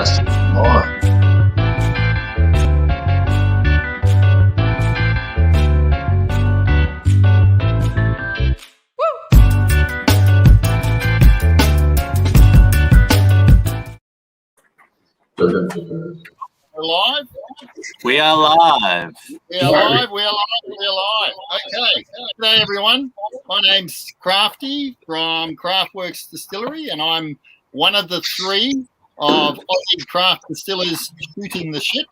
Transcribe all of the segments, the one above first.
podcast. We're live? We are live. We are live. Okay. G'day, everyone. My name's Crafty from Craftworks Distillery, and I'm one of the three of Aussie craft distillers shooting the shit,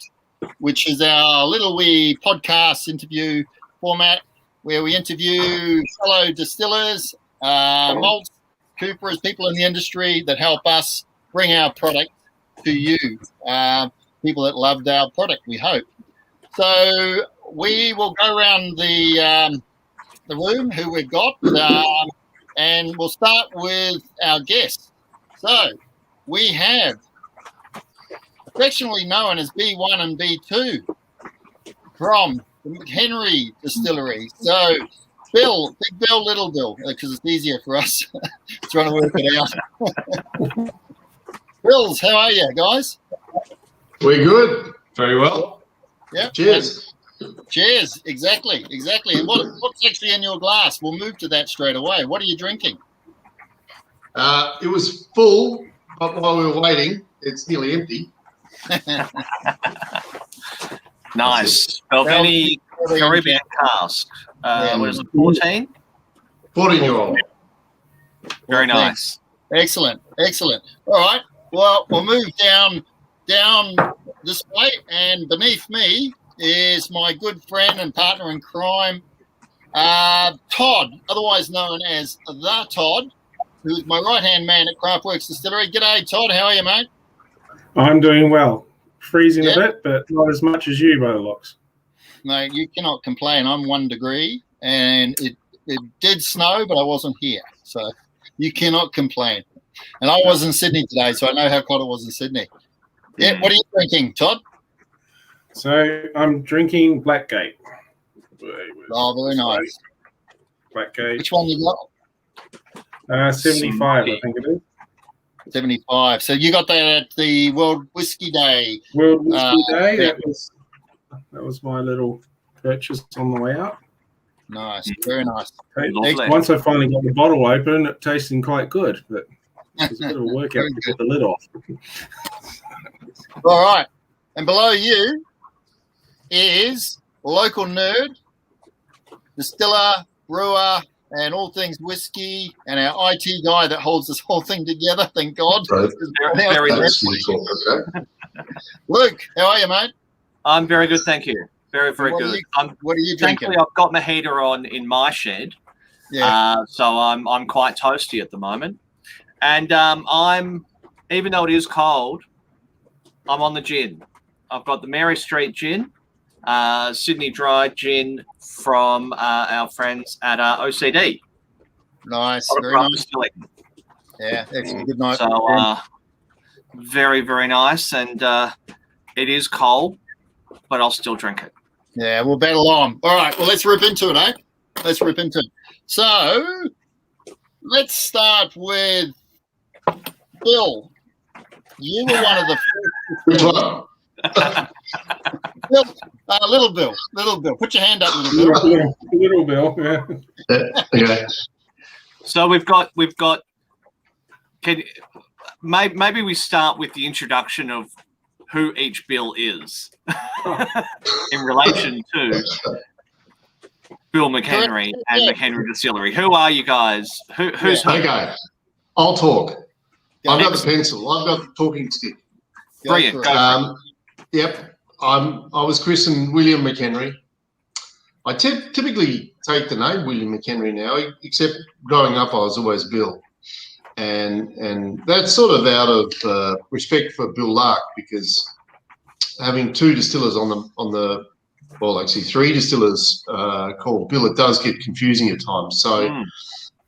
which is our little wee podcast interview format where we interview fellow distillers, malts, coopers, people in the industry that help us bring our product to you, people that loved our product, we hope. So we will go around the room who we've got, and we'll start with our guests. So we have affectionately known as B1 and B2 from the McHenry Distillery. So Bill, Big Bill, Little Bill, because it's easier for us trying to work it out. Bills, how are you guys? We're good. Very well. Yeah. Cheers. Cheers. Exactly. And what's actually in your glass? We'll move to that straight away. What are you drinking? It was full, but while we were waiting, it's nearly empty. Nice. Belvini Caribbean cask. What is it, 14? 14-year-old. Very nice. Excellent. All right. Well, we'll move down this way, and beneath me is my good friend and partner in crime, Todd, otherwise known as the Todd, who's my right-hand man at Craftworks Distillery. G'day, Todd. How are you, mate? I'm doing well. Freezing a bit, but not as much as you, by the looks. No, you cannot complain. I'm 1 degree, and it did snow, but I wasn't here, so you cannot complain. And I was in Sydney today, so I know how cold it was in Sydney. Yeah, what are you drinking, Todd? So I'm drinking Blackgate. Oh, very nice. Blackgate. Which one you got? 75, I think it is. 75. So you got that at the World Whiskey Day. World Whiskey Day. Yeah. That was my little purchase on the way out. Nice, very nice. Once I finally got the bottle open, it tasted quite good, but it was a bit of a workout to get the lid off. All right. And below you is local nerd, distiller, brewer, and all things whiskey, and our IT guy that holds this whole thing together. Thank God. Very Okay. Luke, how are you, mate? I'm very good, thank you. Very good. What are you drinking? Thankfully, I've got my heater on in my shed, so I'm quite toasty at the moment. And I'm, even though it is cold, I'm on the gin. I've got the Mary Street gin, Sydney dried gin from our friends at OCD. Nice, very nice. Yeah, excellent. Good night. So very nice, and it is cold, but I'll still drink it. Yeah, we'll battle on. All right, well, let's rip into it, eh? Let's rip into it. So let's start with Bill. You were one of the first. Bill, Little Bill. Put your hand up, Little Bill. Little Bill, yeah. Okay. So we've got. Maybe we start with the introduction of who each Bill is in relation to Bill McHenry and McHenry Distillery. Who are you guys? Who's who? Okay. I'll talk. I've got the pencil. I've got the talking stick. Brilliant. Yep. I was christened William McHenry. I typically take the name William McHenry now, except growing up I was always Bill. And that's sort of out of respect for Bill Lark, because having two distillers well, actually three distillers called Bill, it does get confusing at times. So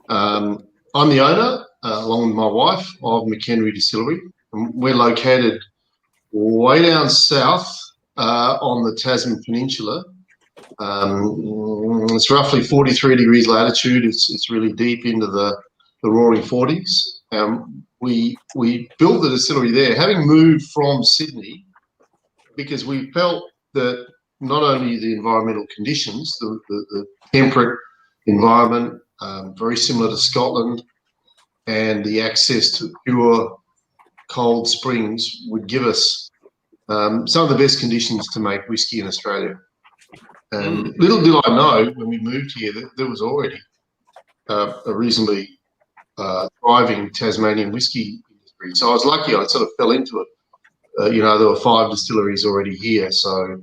I'm the owner, along with my wife, of McHenry Distillery. And we're located way down south on the Tasman Peninsula. It's roughly 43 degrees latitude. It's really deep into the Roaring 40s. we built the distillery there, having moved from Sydney, because we felt that not only the environmental conditions, the temperate environment, very similar to Scotland, and the access to pure cold springs would give us some of the best conditions to make whiskey in Australia. Little did I know when we moved here that there was already a reasonably thriving Tasmanian whiskey industry. So I was lucky I sort of fell into it. There were 5 distilleries already here, so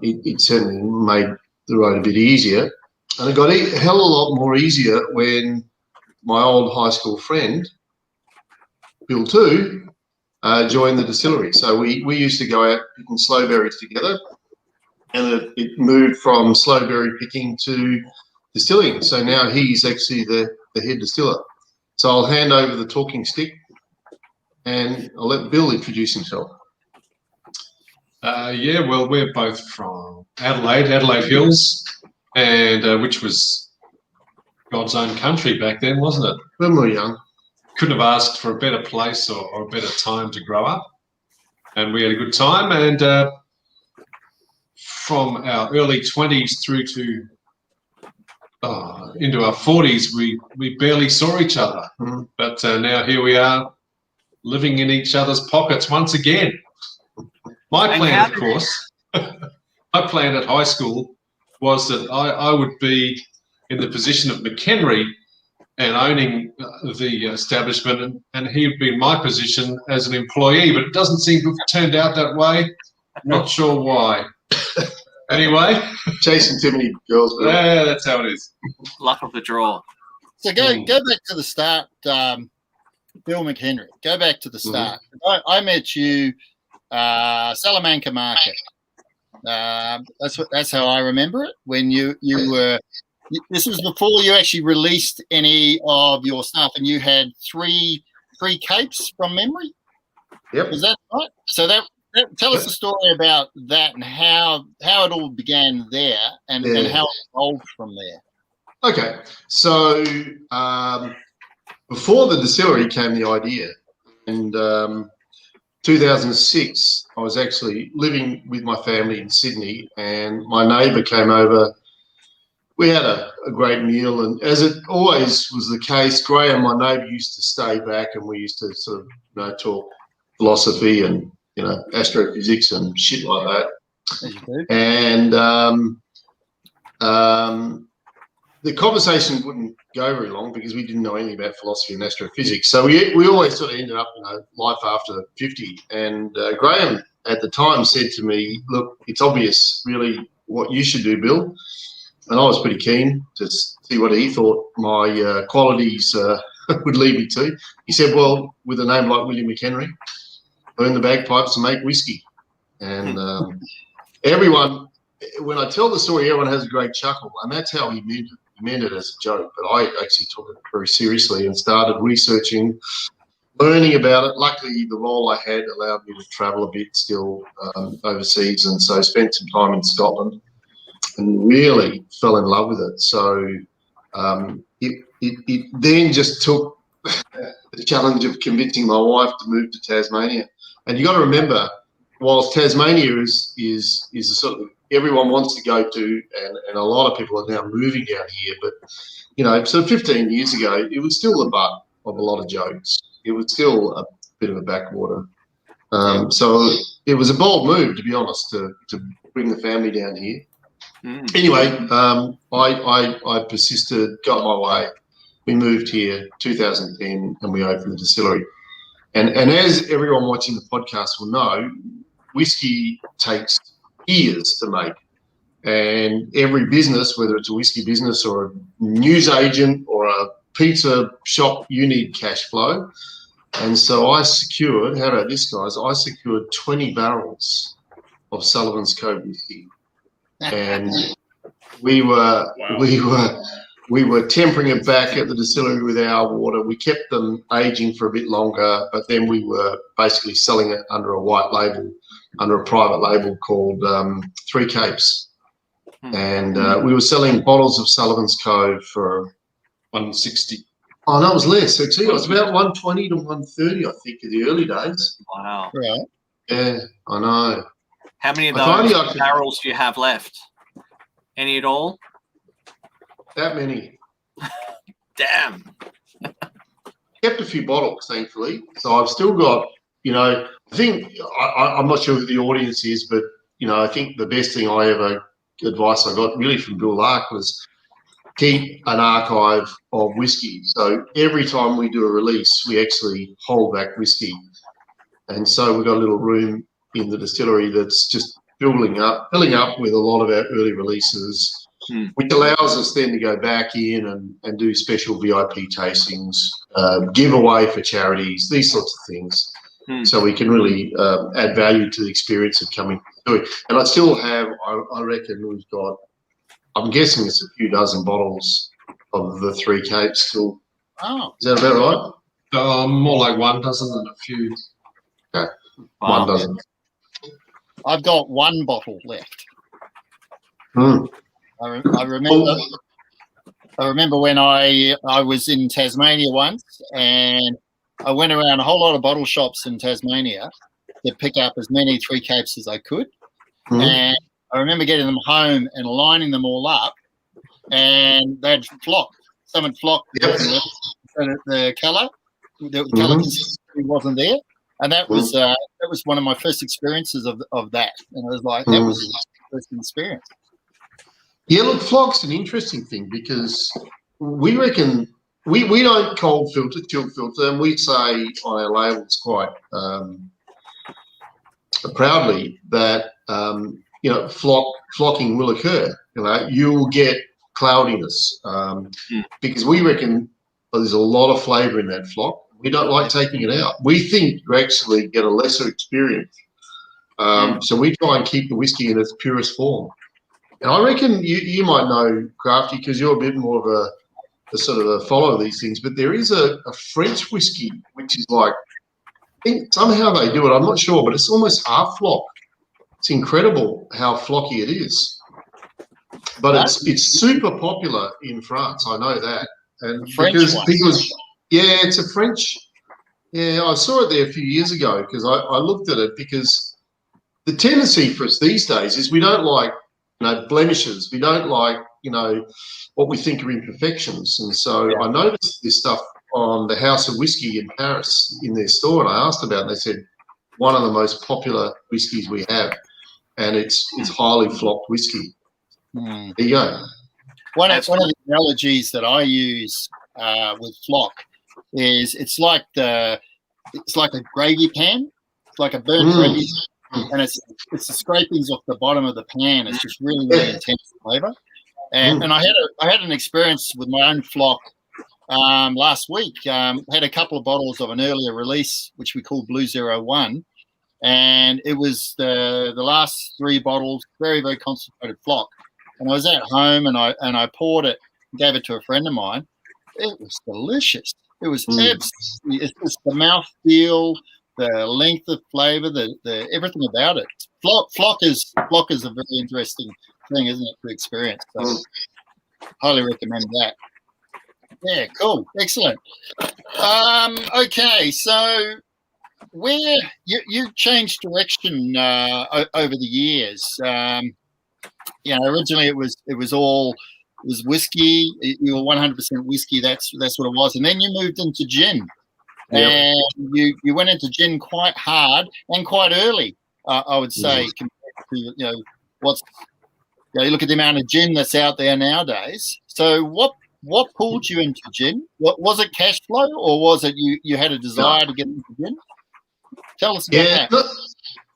it certainly made the road a bit easier. And it got a hell of a lot more easier when my old high school friend, Bill too, joined the distillery. So we used to go out picking slow berries together, and it moved from slow berry picking to distilling. So now he's actually the head distiller. So I'll hand over the talking stick and I'll let Bill introduce himself. Well, we're both from Adelaide Hills, and which was God's own country back then, wasn't it? When we were young. Couldn't have asked for a better place or a better time to grow up. And we had a good time, and from our early 20s through to into our 40s, we barely saw each other. But now here we are, living in each other's pockets once again. My plan, of course, my plan at high school was that I would be in the position of McHenry and owning the establishment, and he would be in my position as an employee, but it doesn't seem to have turned out that way. Not sure why. Anyway. Chasing too many girls. Yeah, that's how it is. Luck of the draw. So go back to the start, Bill McHenry. Go back to the start. I met you Salamanca Market. That's how I remember it. When you were, this was before you actually released any of your stuff, and you had three capes from memory. Yep. Is that right? So tell us the story about that and how it all began there, and how it evolved from there. Okay, so before the distillery came the idea, and 2006, I was actually living with my family in Sydney, and my neighbour came over. We had a great meal, and as it always was the case, Graham, my neighbour, used to stay back, and we used to sort of talk philosophy and astrophysics and shit like that. And the conversation wouldn't go very long because we didn't know anything about philosophy and astrophysics. So we always sort of ended up, life after 50. And Graham at the time said to me, look, it's obvious really what you should do, Bill. And I was pretty keen to see what he thought my qualities would lead me to. He said, well, with a name like William McHenry, learn the bagpipes and make whiskey. And everyone, when I tell the story, everyone has a great chuckle, and that's how he meant it. He meant it as a joke, but I actually took it very seriously and started researching, learning about it. Luckily, the role I had allowed me to travel a bit still overseas, and so spent some time in Scotland and really fell in love with it. So it then just took the challenge of convincing my wife to move to Tasmania. And you got to remember, whilst Tasmania is a sort of everyone wants to go to, and a lot of people are now moving down here, but so 15 years ago, it was still the butt of a lot of jokes. It was still a bit of a backwater. So it was a bold move, to be honest, to bring the family down here. Anyway, I persisted, got my way. We moved here 2010, and we opened the distillery. And as everyone watching the podcast will know, whiskey takes years to make. And every business, whether it's a whiskey business or a news agent or a pizza shop, you need cash flow. And so I secured, how about this, guys? I secured 20 barrels of Sullivan's Cove whiskey. And we were tempering it back at the distillery with our water. We kept them aging for a bit longer, but then we were basically selling it under a white label, under a private label called Three Capes. And we were selling bottles of Sullivan's Cove for $160. Oh, no, it was less. Actually, it was about 120 to 130, I think, in the early days. Wow. Right. Yeah, I know. How many of If only I those could- barrels do you have left? Any at all? That many. Damn. Kept a few bottles, thankfully. So I've still got, I think, I'm not sure who the audience is, but, I think the best thing advice I got really from Bill Lark was keep an archive of whiskey. So every time we do a release, we actually hold back whiskey. And so we've got a little room in the distillery that's just filling up with a lot of our early releases, which allows us then to go back in and do special VIP tastings, give away for charities, these sorts of things. So we can really add value to the experience of coming to it. And I still have, I reckon we've got, I'm guessing it's a few dozen bottles of the 3 Capes still. Oh. Is that about right? More like 1 dozen than a few. Okay. Wow. 1 dozen. I've got 1 bottle left. I remember when I was in Tasmania once, and I went around a whole lot of bottle shops in Tasmania to pick up as many 3 Capes as I could. And I remember getting them home and lining them all up, and they'd flocked. Some had flocked. Yes. The colour consistency wasn't there, and that was one of my first experiences of that. And I was like, that was the first experience. Yeah, look, flock's an interesting thing because we reckon we don't cold filter, chill filter, and we say on our labels quite proudly that flocking will occur. You will get cloudiness because we reckon there's a lot of flavour in that flock. We don't like taking it out. We think you actually get a lesser experience. So we try and keep the whiskey in its purest form. And I reckon you might know, Crafty, because you're a bit more of a sort of a follower of these things, but there is a French whiskey which is like, I think somehow they do it, I'm not sure, but it's almost half flock. It's incredible how flocky it is. But it's super popular in France, I know that. And because it's a French, I saw it there a few years ago because I looked at it because the tendency for us these days is we don't like blemishes. We don't like, what we think are imperfections. And so I noticed this stuff on the House of Whiskey in Paris in their store, and I asked about it, and they said, one of the most popular whiskies we have, and it's highly flocked whiskey. There you go. One of the analogies that I use with flock is it's like a gravy pan. It's like a burnt gravy, and it's the scrapings off the bottom of the pan. It's just really, really intense flavour. And I had an experience with my own flock last week. Had a couple of bottles of an earlier release, which we call Blue 01, and it was the last 3 bottles, very, very concentrated flock. And I was at home, and I poured it, gave it to a friend of mine. It was delicious. It was absolutely, it's just the mouthfeel, the length of flavour, the everything about it. Flock is a very interesting thing, isn't it, to experience? So highly recommend that. Yeah, cool, excellent. Okay, so where you changed direction over the years. Originally it was whiskey. You were 100% whiskey. That's what it was, and then you moved into gin. And you went into gin quite hard and quite early, I would say, compared to you look at the amount of gin that's out there nowadays. So what pulled you into gin? What was it, cash flow, or was it you had a desire to get into gin? Tell us about that.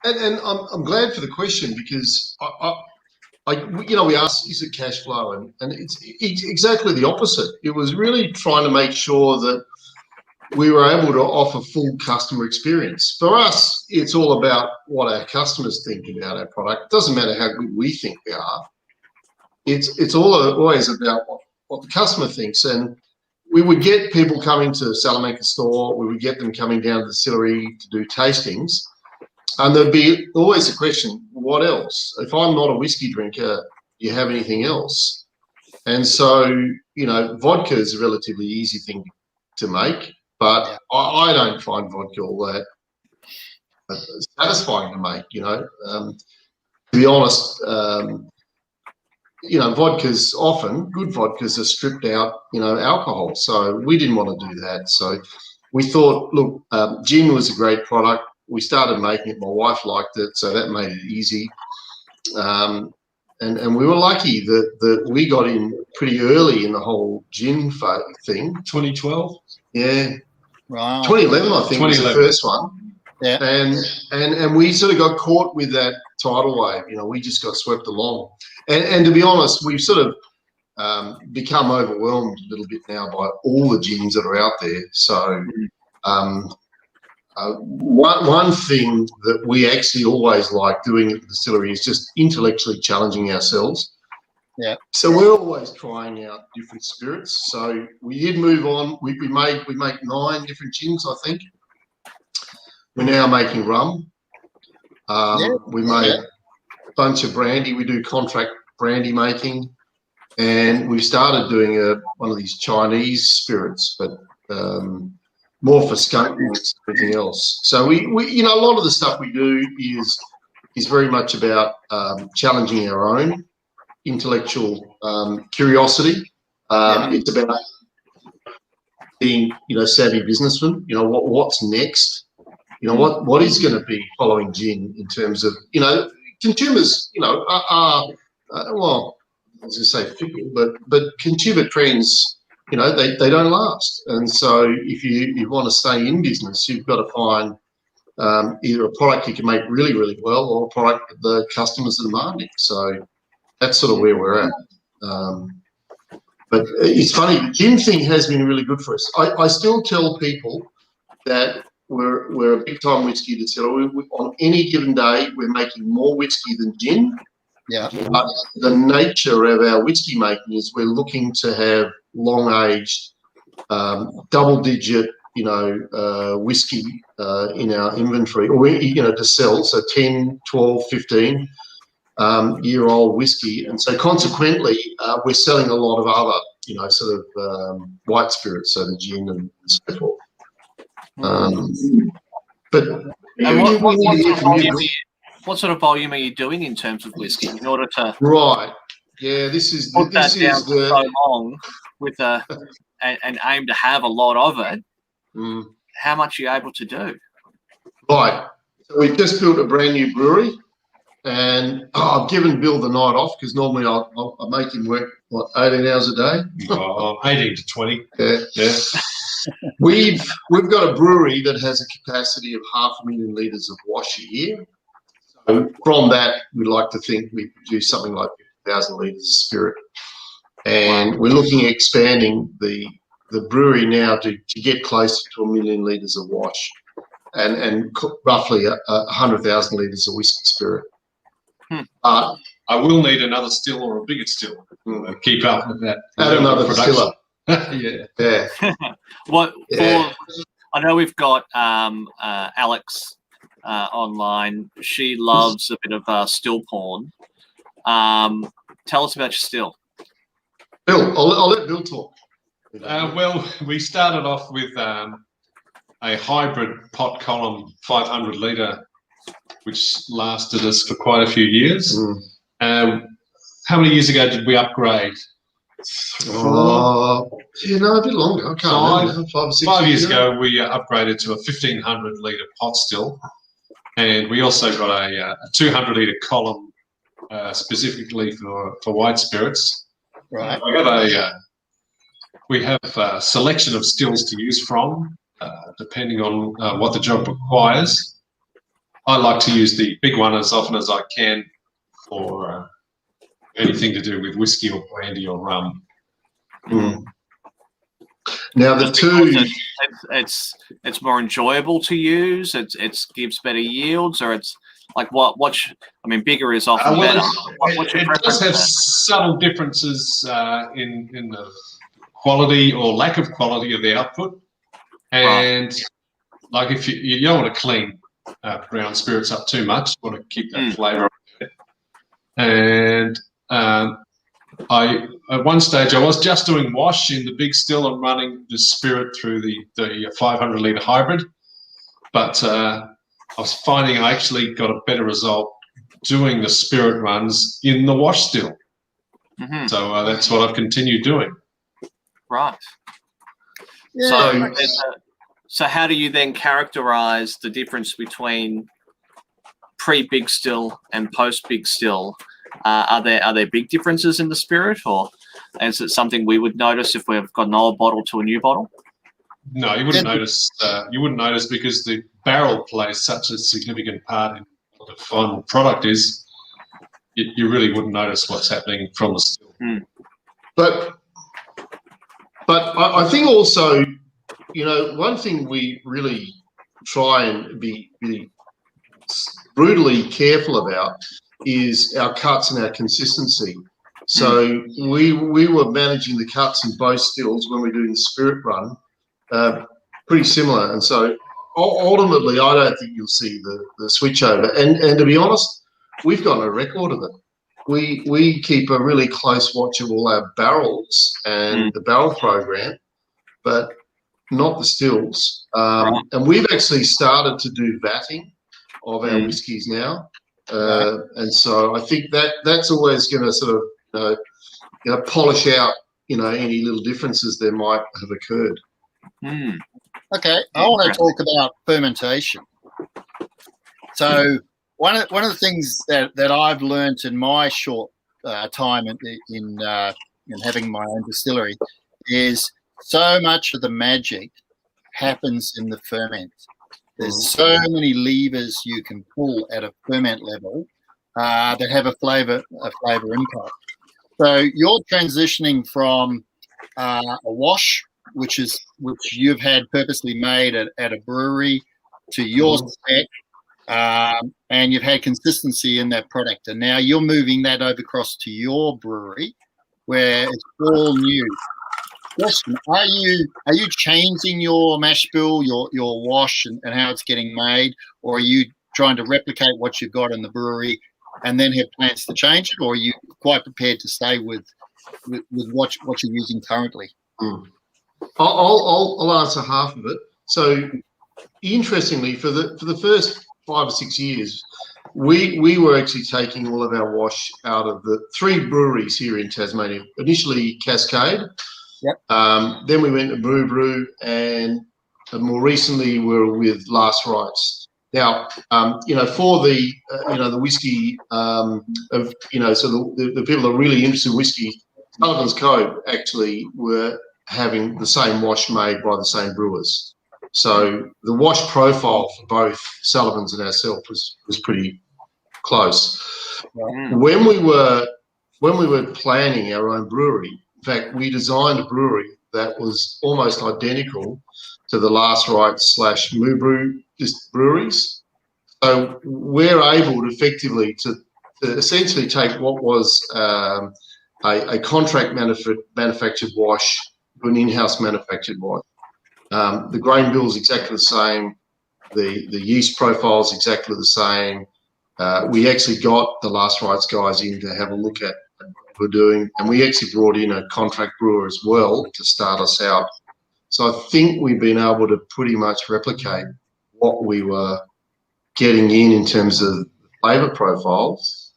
And I'm glad for the question because we asked, is it cash flow, and it's exactly the opposite. It was really trying to make sure that we were able to offer full customer experience. For us, it's all about what our customers think about our product. It doesn't matter how good we think they are. It's always about what the customer thinks. And we would get people coming to Salamanca store. We would get them coming down to the distillery to do tastings. And there'd be always a question, what else? If I'm not a whiskey drinker, do you have anything else? And so, vodka is a relatively easy thing to make, but I don't find vodka all that satisfying to make. To be honest, vodkas often, good vodkas are stripped out, alcohol. So we didn't want to do that. So we thought, look, gin was a great product. We started making it. My wife liked it, so that made it easy. And we were lucky that we got in pretty early in the whole gin thing. 2012? Yeah. Wow. 2011, I think, was the first one. Yeah. And we sort of got caught with that tidal wave. We just got swept along. And to be honest, we've sort of become overwhelmed a little bit now by all the gins that are out there. So one thing that we actually always like doing at the distillery is just intellectually challenging ourselves. Yeah. So we're always trying out different spirits. So we did move on. We make 9 different gins, I think. We're now making rum. We made a bunch of brandy. We do contract brandy making, and we've started doing one of these Chinese spirits, but more for skunk than anything else. So we a lot of the stuff we do is very much about challenging our own intellectual curiosity. It's about being savvy businessmen. What's next. What is going to be following gin in terms of, consumers, are well, I was going to say fickle, but consumer trends, they don't last. And so if you want to stay in business, you've got to find either a product you can make really, really well or a product that the customers are demanding. So that's sort of where we're at. But it's funny, the gin thing has been really good for us. I still tell people that we're a big time whiskey distiller. On any given day, we're making more whiskey than gin. Yeah. But the nature of our whiskey making is we're looking to have long aged, double-digit, whiskey in our inventory, or to sell. So 10, 12, 15 year-old whiskey, and so consequently, we're selling a lot of other, white spirits, so the gin and so forth. But what sort of volume are you doing in terms of whiskey in order to this is so long with an aim to have a lot of it? How much are you able to do? Right. So we've just built a brand new brewery, and I've given Bill the night off because normally I make him work 18 hours a day. 18 to 20. Yeah. We've got a brewery that has a capacity of 500,000 litres of wash a year. So from that, we'd like to think we produce something like 50,000 litres of spirit. And we're looking at expanding the brewery now to get closer to 1 million litres of wash and roughly 100,000 litres of whiskey spirit. I will need another still or a bigger still to keep up with that. Add another distiller. Yeah. I know we've got Alex online. She loves a bit of still porn. Tell us about your still. Bill, I'll let Bill talk. Well, we started off with a hybrid pot column 500 litre, which lasted us for quite a few years. How many years ago did we upgrade? A bit longer. I can't remember. 5 or 6 5 years ago, we upgraded to a 1,500 litre pot still, and we also got a 200 litre column specifically for white spirits. Right. We have a selection of stills to use from, depending on what the job requires. I like to use the big one as often as I can for anything to do with whiskey or brandy or rum. Now the two, it's more enjoyable to use. It gives better yields, or it's like bigger is often better. It does have subtle differences in the quality or lack of quality of the output, and like if you don't want to clean brown spirits up too much, you want to keep that flavour. And At one stage I was just doing wash in the big still and running the spirit through the 500 litre hybrid, but I was finding I actually got a better result doing the spirit runs in the wash still. Mm-hmm. So that's what I've continued doing. Right. Yeah. So how do you then characterize the difference between pre-big still and post-big still? Are there big differences in the spirit, or is it something we would notice if we've got an old bottle to a new bottle? No, you wouldn't notice. You wouldn't notice because the barrel plays such a significant part in what the final product is. You really wouldn't notice what's happening from the still. Mm. But I think also, one thing we really try and be brutally careful about is our cuts and our consistency. So we were managing the cuts in both stills when we were doing the spirit run, pretty similar. And so ultimately, I don't think you'll see the switch over. And to be honest, we've got a record of it. We keep a really close watch of all our barrels and the barrel program, but not the stills. And we've actually started to do vatting of our whiskies now. And so I think that's always going to sort of polish out any little differences there might have occurred. Okay, I want to talk about fermentation. So one of the things that I've learned in my short time in having my own distillery is so much of the magic happens in the ferment. There's so many levers you can pull at a ferment level that have a flavor impact. So you're transitioning from a wash, which you've had purposely made at a brewery, to your spec, and you've had consistency in that product, and now you're moving that over across to your brewery, where it's all new. Question: Are you changing your mash bill, your wash, and how it's getting made, or are you trying to replicate what you've got in the brewery, and then have plans to change it, or are you quite prepared to stay with what you're using currently? I'll answer half of it. So, interestingly, for the first 5 or 6 years, we were actually taking all of our wash out of the 3 breweries here in Tasmania. Initially, Cascade. Yep. Then we went to Brew, and more recently we're with Last Rites. Now, for the the whiskey so the people that are really interested in whiskey, Sullivan's Cove actually were having the same wash made by the same brewers. So the wash profile for both Sullivan's and ourselves was pretty close. When we were planning our own brewery, in fact, we designed a brewery that was almost identical to the Last Rites / Moo Brew breweries. So we're able to effectively to essentially take what was a contract manufactured wash to an in-house manufactured wash. The grain bill is exactly the same. The yeast profile is exactly the same. We actually got the Last Rites guys in to have a look at what we're doing, and we actually brought in a contract brewer as well to start us out. So I think we've been able to pretty much replicate what we were getting in terms of flavour profiles.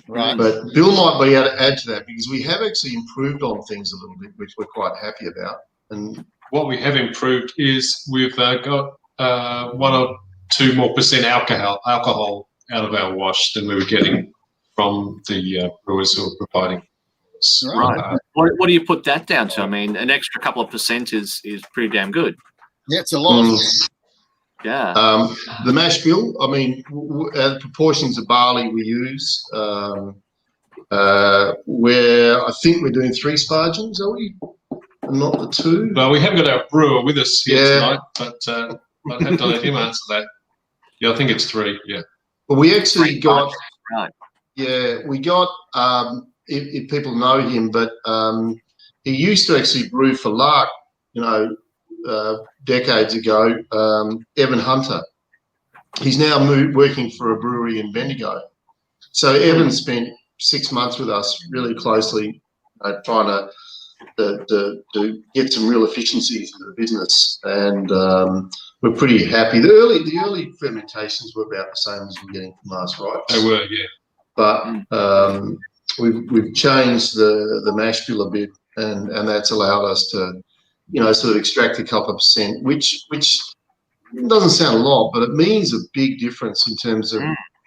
Right. But Bill might be able to add to that, because we have actually improved on things a little bit, which we're quite happy about. And what we have improved is we've got 1 or 2 more % alcohol out of our wash than we were getting from the brewers who were providing. Right. What do you put that down to? I mean, an extra couple of % is pretty damn good. Yeah, it's a lot. Yeah. The mash bill, I mean, the proportions of barley we use, where I think we're doing 3 spargings, are we? Not the 2? Well, we haven't got our brewer with us here tonight, but I'd have to let him answer that. Yeah, I think it's 3, yeah. But we actually got, right. Yeah, we got, if people know him, but he used to actually brew for Lark, decades ago, Evan Hunter. He's now working for a brewery in Bendigo. So Evan spent 6 months with us really closely, trying to get some real efficiencies in the business, and we're pretty happy. The early fermentations were about the same as we're getting from us, right? They were, yeah. But we've changed the mash bill a bit, and that's allowed us to, sort of extract a couple of percent, which doesn't sound a lot, but it means a big difference in terms of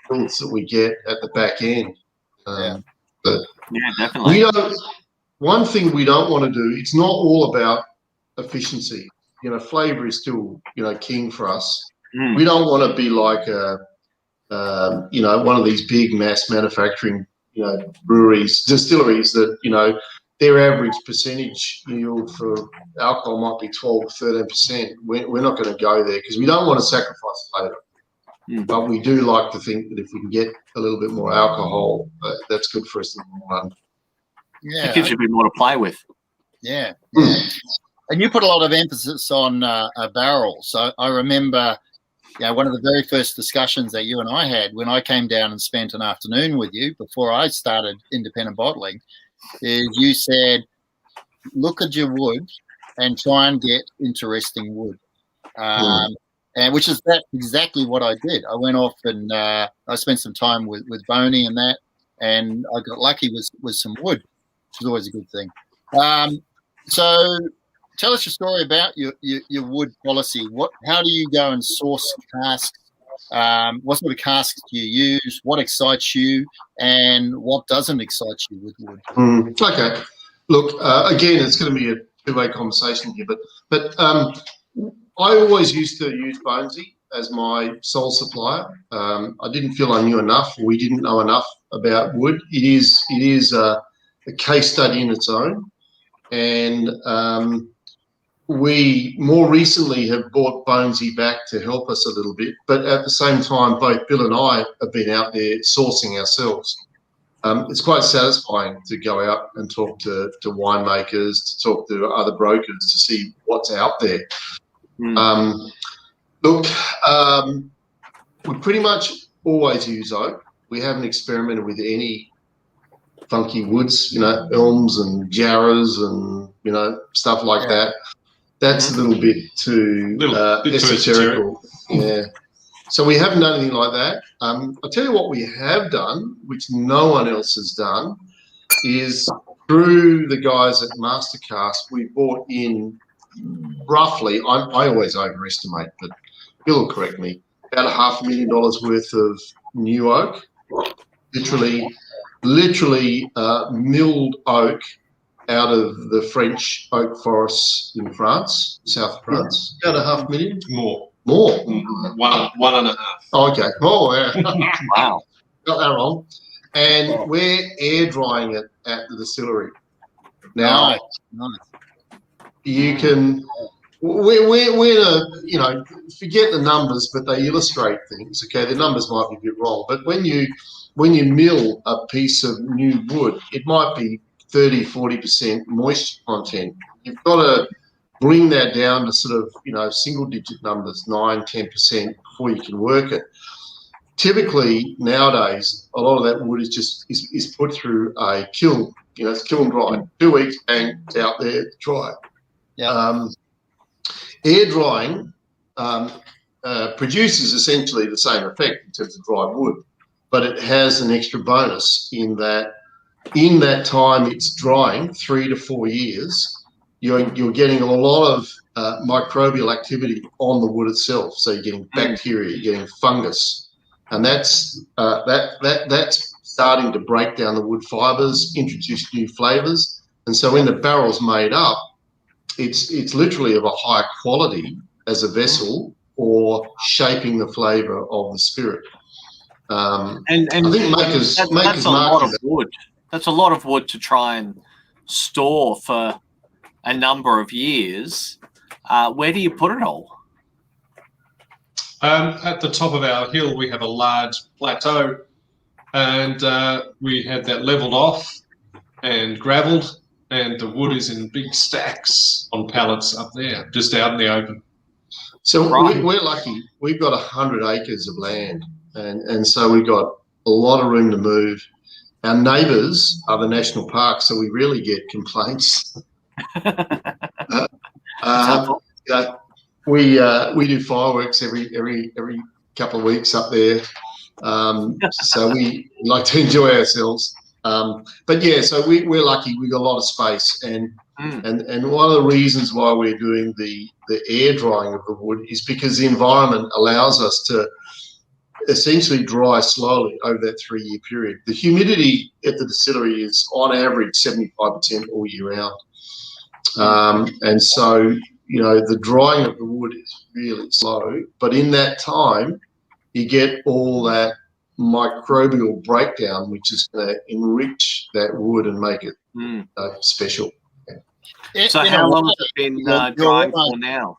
fruits that we get at the back end. But definitely. One thing we don't want to do, it's not all about efficiency. Flavor is still, king for us. We don't want to be like one of these big mass manufacturing, breweries, distilleries that, their average percentage yield for alcohol might be 12 or 13%. We're not going to go there because we don't want to sacrifice flavor. But we do like to think that if we can get a little bit more alcohol, that's good for us in the long run. Yeah, it gives you a bit more to play with. Yeah. And you put a lot of emphasis on barrels. So I remember, one of the very first discussions that you and I had when I came down and spent an afternoon with you before I started independent bottling, is you said, look at your wood and try and get interesting wood. And which is exactly what I did. I went off and I spent some time with Boney and that, and I got lucky with some wood, which is always a good thing. So tell us your story about your wood policy. How do you go and source casks? What sort of casks do you use? What excites you, and what doesn't excite you with wood? Okay. Look, again, it's going to be a two-way conversation here, but I always used to use Bonesy as my sole supplier. I didn't feel I knew enough. We didn't know enough about wood. It is a case study in its own, and we more recently have brought Bonesy back to help us a little bit. But at the same time, both Bill and I have been out there sourcing ourselves. It's quite satisfying to go out and talk to winemakers, to talk to other brokers to see what's out there. Look, we pretty much always use oak. We haven't experimented with any funky woods, elms and jarrahs and, stuff like that. That's a little bit too esoterical. Yeah. So we haven't done anything like that. I'll tell you what we have done, which no one else has done, is through the guys at Mastercast, we bought in roughly, I always overestimate, but Bill will correct me, about $500,000 worth of new oak, literally milled oak out of the French oak forests in France, south of France. About $500,000? More. One and a half. Oh, okay. Oh, yeah. Wow. Got that wrong. And we're air drying it at the distillery. Now, you can, we're forget the numbers, but they illustrate things. Okay, the numbers might be a bit wrong, but when you mill a piece of new wood, it might be 30-40% moisture content. You've got to bring that down to sort of single-digit numbers, 9-10% before you can work it. Typically nowadays, a lot of that wood is put through a kiln. It's kiln dried. 2 weeks, bang, it's out there to dry. Yeah. Air drying produces essentially the same effect in terms of dry wood, but it has an extra bonus in that time it's drying, 3 to 4 years, you're getting a lot of microbial activity on the wood itself. So you're getting bacteria, you're getting fungus, and that's starting to break down the wood fibers, introduce new flavors, and so when the barrel's made up, it's literally of a high quality as a vessel or shaping the flavor of the spirit. And I think makers that's a lot of wood. That's a lot of wood to try and store for a number of years. Where do you put it all? At the top of our hill, we have a large plateau, and we have that leveled off and gravelled, and the wood is in big stacks on pallets up there, just out in the open. So we're lucky. We've got 100 acres of land, and so we've got a lot of room to move. our neighbours are the national park, so we rarely get complaints. We do fireworks every couple of weeks up there, so we like to enjoy ourselves. But yeah, so we're lucky. We got a lot of space, and one of the reasons why we're doing the air drying of the wood is because the environment allows us to essentially dry slowly over that 3-year period. The humidity at the distillery is on average 75% all year round, and so the drying of the wood is really slow. But in that time, you get all that microbial breakdown, which is going to enrich that wood and make it special. So how long has it been drying for now?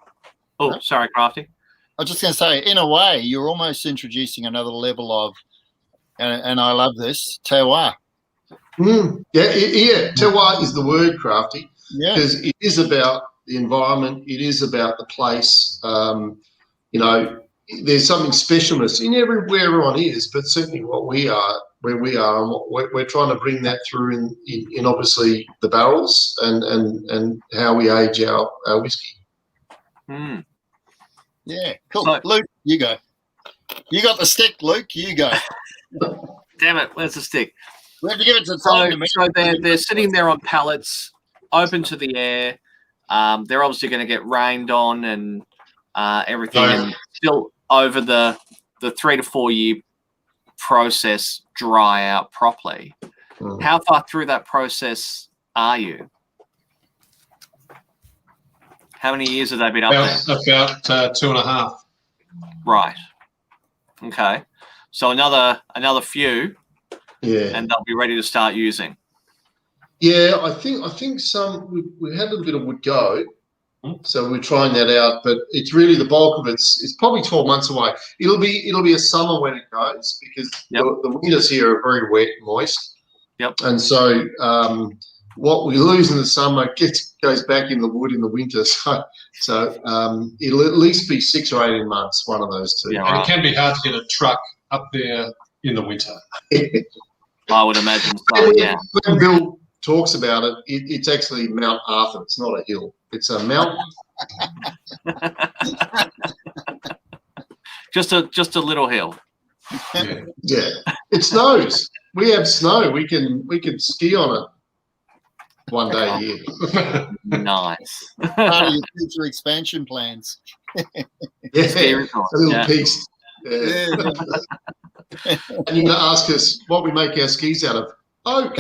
Oh, sorry, Crafty. I was just going to say, in a way, you're almost introducing another level of, and I love this, terroir. Yeah, terroir is the word, Crafty, because it is about the environment. It is about the place. There's something specialness in where everyone is, but certainly where we are, and we're trying to bring that through in obviously the barrels and how we age our whiskey. Yeah, cool. So, Luke, you go. You got the stick, Luke. You go. Damn it, where's the stick? We have to give it to Tom. So they're sitting there on pallets, open to the air. They're obviously going to get rained on and everything, and still over the 3 to 4 year process dry out properly. How far through that process are you? How many years have they been up there? About 2.5. Right. Okay. So another few. Yeah. And they'll be ready to start using. Yeah, I think some we had a little bit of wood go, so we're trying that out. But it's really the bulk of it's probably 12 months away. It'll be a summer when it goes because the winters here are very wet and moist. Yep. And so what we lose in the summer goes back in the wood in the winter. So it'll at least be 6 or 18 months, one of those two. Yeah, and it can be hard to get a truck up there in the winter. I would imagine so, yeah. When Bill talks about it, it's actually Mount Arthur. It's not a hill. It's a mountain. Just a little hill. Yeah. It snows. We have snow. We can ski on it one day a year. Nice. Part of your future expansion plans. Yeah. A little piece. Yeah. And you're going to ask us what we make our skis out of. Oak.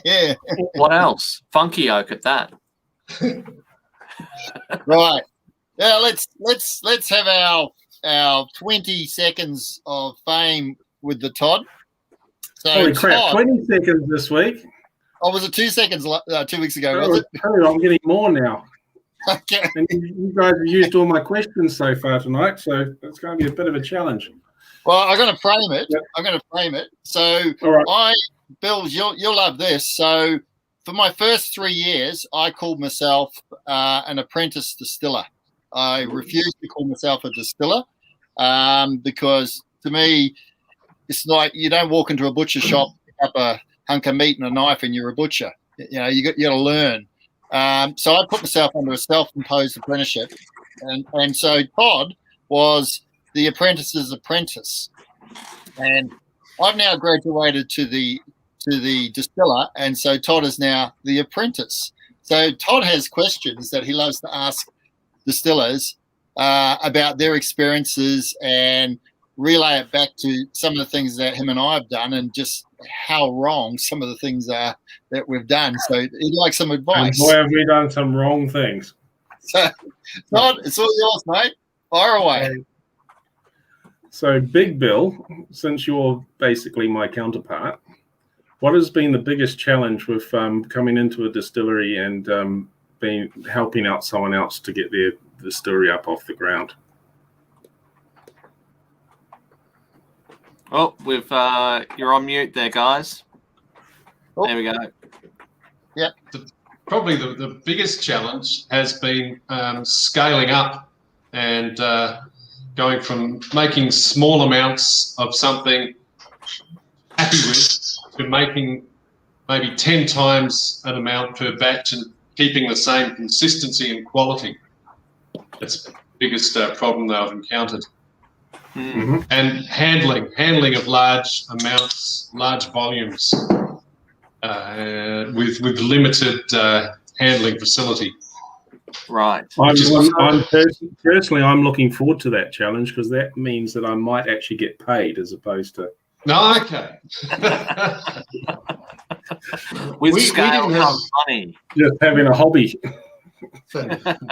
Yeah. What else? Funky oak at that. Right. Yeah, let's have our 20 seconds of fame with the Todd. So holy crap, 20 seconds this week. Oh, was it 2 seconds 2 weeks ago, was it? I'm getting more now. Okay. And you guys have used all my questions so far tonight, so it's going to be a bit of a challenge. Well, I'm going to frame it. Yep. I'm going to frame it. So right. Bill, you'll love this. So for my first 3 years, I called myself an apprentice distiller. I refused to call myself a distiller because to me, it's like you don't walk into a butcher shop, pick up a hunk of meat and a knife, and you're a butcher. You got to learn. So I put myself under a self-imposed apprenticeship, and so Todd was the apprentice's apprentice, and I've now graduated to the distiller, and so Todd is now the apprentice. So Todd has questions that he loves to ask distillers about their experiences and relay it back to some of the things that him and I have done and just how wrong some of the things are that we've done. So he'd like some advice. And boy, have we done some wrong things. So Todd, it's all yours, mate. Fire away. So Big Bill, since you're basically my counterpart, what has been the biggest challenge with coming into a distillery and helping out someone else to get their distillery up off the ground? Oh, you're on mute there, guys. Oh. There we go. Yep. Probably the biggest challenge has been scaling up and going from making small amounts of something happy with to making maybe 10 times an amount per batch and keeping the same consistency and quality. That's the biggest problem that I've encountered. Mm-hmm. And handling of large amounts, large volumes with limited handling facility. Right. Personally, I'm looking forward to that challenge because that means that I might actually get paid as opposed to. No, okay. With scale comes money. Just having a hobby.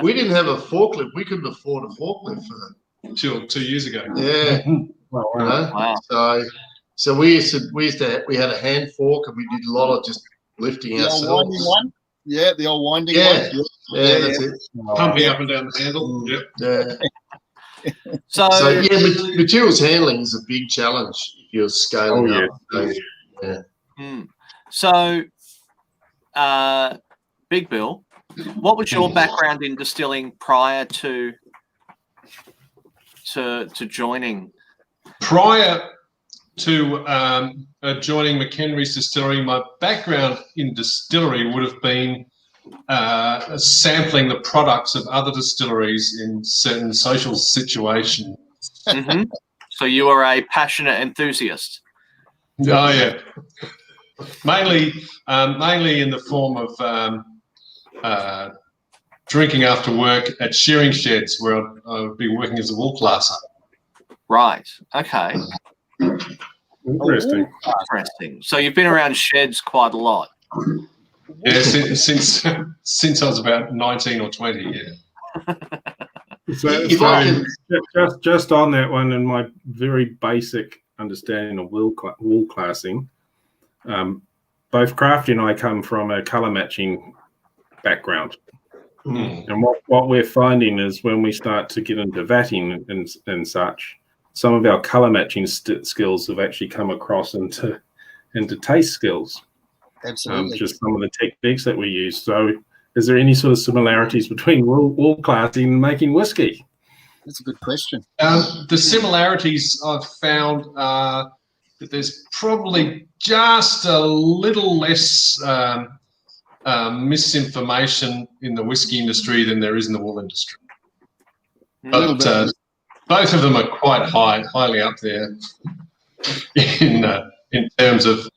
We didn't have a forklift. We couldn't afford a forklift for Until 2 years ago. Yeah. Wow. You know? Wow. So we had a hand fork and we did a lot of just lifting The ourselves. old winding one? Yeah, the old winding Yeah. one. Yeah, that's it. Pumping up and down the handle. Yep. Yeah. So materials handling is a big challenge if you're scaling up. So, Big Bill, what was your background in distilling prior to joining? Prior to joining McHenry's Distillery, my background in distillery would have been sampling the products of other distilleries in certain social situations. Mm-hmm. So you are a passionate enthusiast. Oh yeah, mainly in the form of drinking after work at shearing sheds where I would be working as a wool classer. Right. Okay. Interesting. So you've been around sheds quite a lot. Yeah, since I was about 19 or 20. Yeah. So just on that one, in my very basic understanding of wool classing, both Crafty and I come from a colour matching background. Mm. And what we're finding is when we start to get into vatting and such, some of our colour matching skills have actually come across into taste skills. Absolutely. Just some of the techniques that we use. So is there any sort of similarities between wool classing and making whiskey? That's a good question. The similarities I've found are that there's probably just a little less misinformation in the whiskey industry than there is in the wool industry. But both of them are quite highly up there in terms of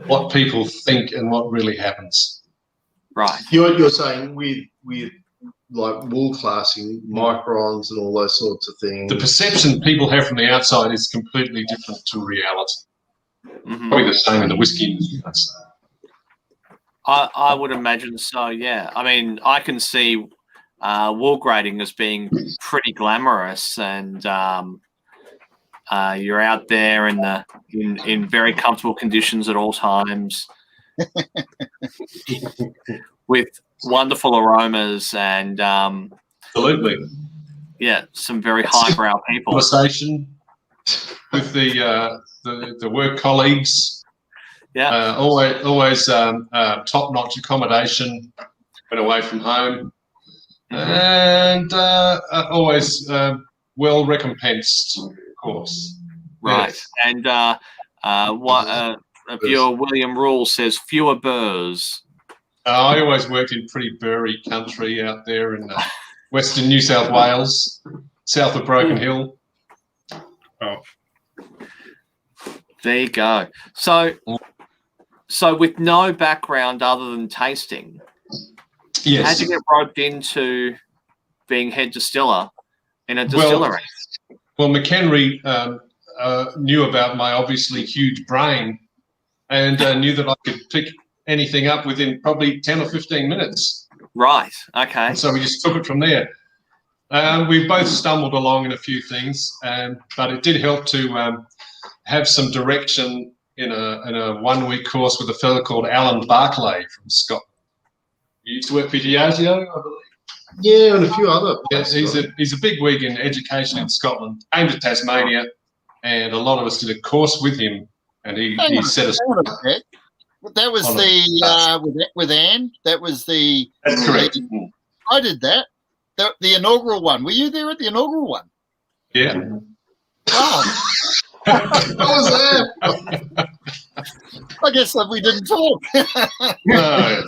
what people think and what really happens. Right. You're saying with like wool classing, microns and all those sorts of things. The perception people have from the outside is completely different to reality. Mm-hmm. Probably the same in the whiskey industry, I'd say. I would imagine so, yeah. I mean, I can see wool grading as being pretty glamorous, and you're out there in very comfortable conditions at all times with wonderful aromas and Absolutely. Yeah, some very highbrow people. Conversation with the work colleagues. Yeah. Always top-notch accommodation when away from home, and always well recompensed, of course. Right. Yes. And viewer William Rule says fewer burrs. I always worked in pretty burry country out there in Western New South Wales, south of Broken Hill. Oh. There you go. So with no background other than tasting, Yes. how'd you get roped into being head distiller in a distillery? Well, McHenry knew about my obviously huge brain and knew that I could pick anything up within probably 10 or 15 minutes. Right. Okay. And so we just took it from there. We both stumbled along in a few things, but it did help to have some direction in a 1-week course with a fellow called Alan Barclay from Scotland. He used to work for Diageo, I believe. Yeah, and a few other. Yeah, he's a big wig in education in Scotland. Came to Tasmania, and a lot of us did a course with him, and he set us. That was with Anne. That was the. That's correct. I did that. The inaugural one. Were you there at the inaugural one? Yeah. Wow. What was that? I guess that we didn't talk. No.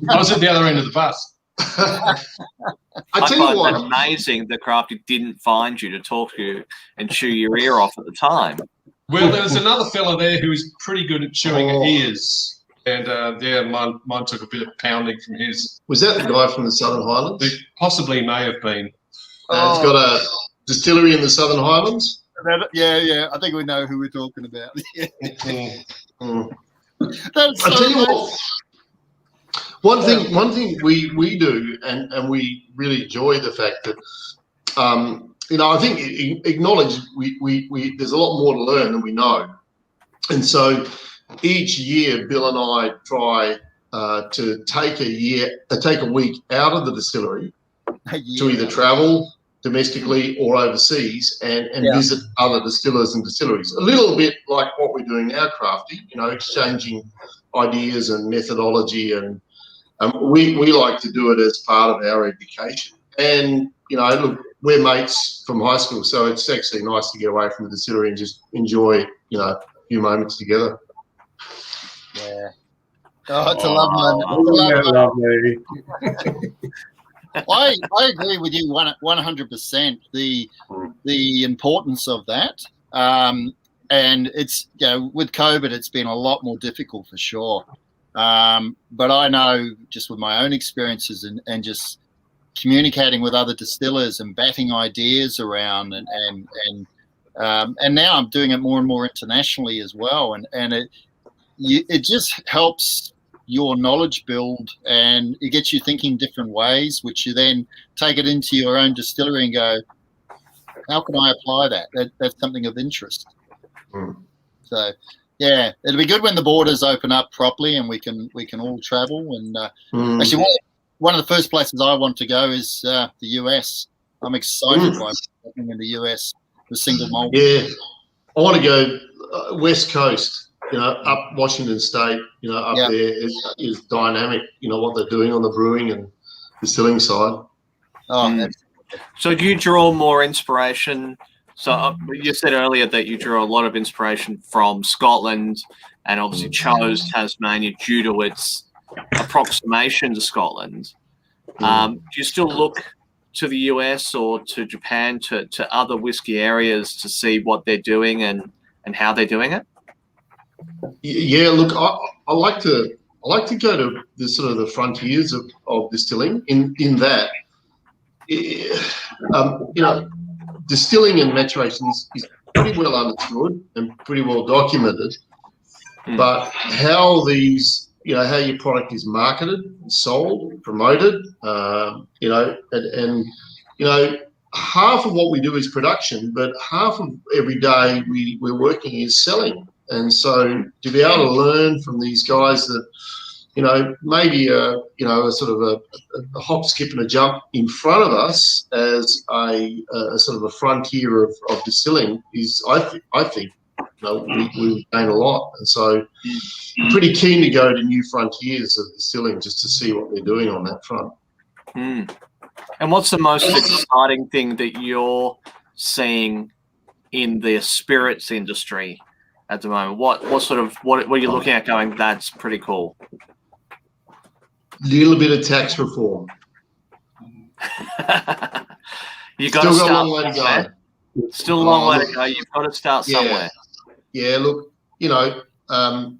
I was at the other end of the bus. I I tell you find what, that amazing that Crafty didn't find you to talk to you and chew your ear off at the time. Well, there was another fella there who was pretty good at chewing Oh. ears. And mine took a bit of pounding from his. was that the guy from the Southern Highlands? It possibly may have been. He's got a distillery in the Southern Highlands. Yeah. I think we know who we're talking about. That's I so tell you amazing. what, one thing we do, and we really enjoy the fact that, I think acknowledge we there's a lot more to learn than we know, and so each year Bill and I try to take a week out of the distillery to either travel domestically or overseas and visit other distillers and distilleries. A little bit like what we're doing now, Crafty, exchanging ideas and methodology, and we like to do it as part of our education. And, look, we're mates from high school, so it's actually nice to get away from the distillery and just enjoy, a few moments together. Yeah. Oh, it's a love moment. Lovely. I agree with you 100%. The importance of that, and it's with COVID, it's been a lot more difficult for sure. But I know just with my own experiences and just communicating with other distillers and batting ideas around, and now I'm doing it more and more internationally as well, and it just helps your knowledge build, and it gets you thinking different ways, which you then take it into your own distillery and go, how can I apply that? That's something of interest. So yeah, it'll be good when the borders open up properly and we can all travel. And actually, one of the first places I want to go is the US. I'm excited by what's happening in the US with single malt. Yeah, I want to go West Coast. Up Washington State, up there is dynamic. What they're doing on the brewing and distilling side. So do you draw more inspiration? So you said earlier that you draw a lot of inspiration from Scotland, and obviously chose Tasmania due to its approximation to Scotland. Do you still look to the US or to Japan, to other whiskey areas to see what they're doing and how they're doing it? Yeah, look, I like to go to the sort of the frontiers of distilling. In that, distilling and maturation is pretty well understood and pretty well documented. But how these, how your product is marketed, sold, promoted, half of what we do is production, but half of every day we're working is selling. And so to be able to learn from these guys that, maybe a sort of a hop, skip and a jump in front of us as a sort of a frontier of distilling is, I think, we gain a lot. And so pretty keen to go to new frontiers of distilling just to see what they're doing on that front. And what's the most exciting thing that you're seeing in the spirits industry at the moment? What are you looking at going, that's pretty cool? Little bit of tax reform. You got to Still got a start long way to go. Still a long way to go. You've got to start somewhere. Yeah, look, I've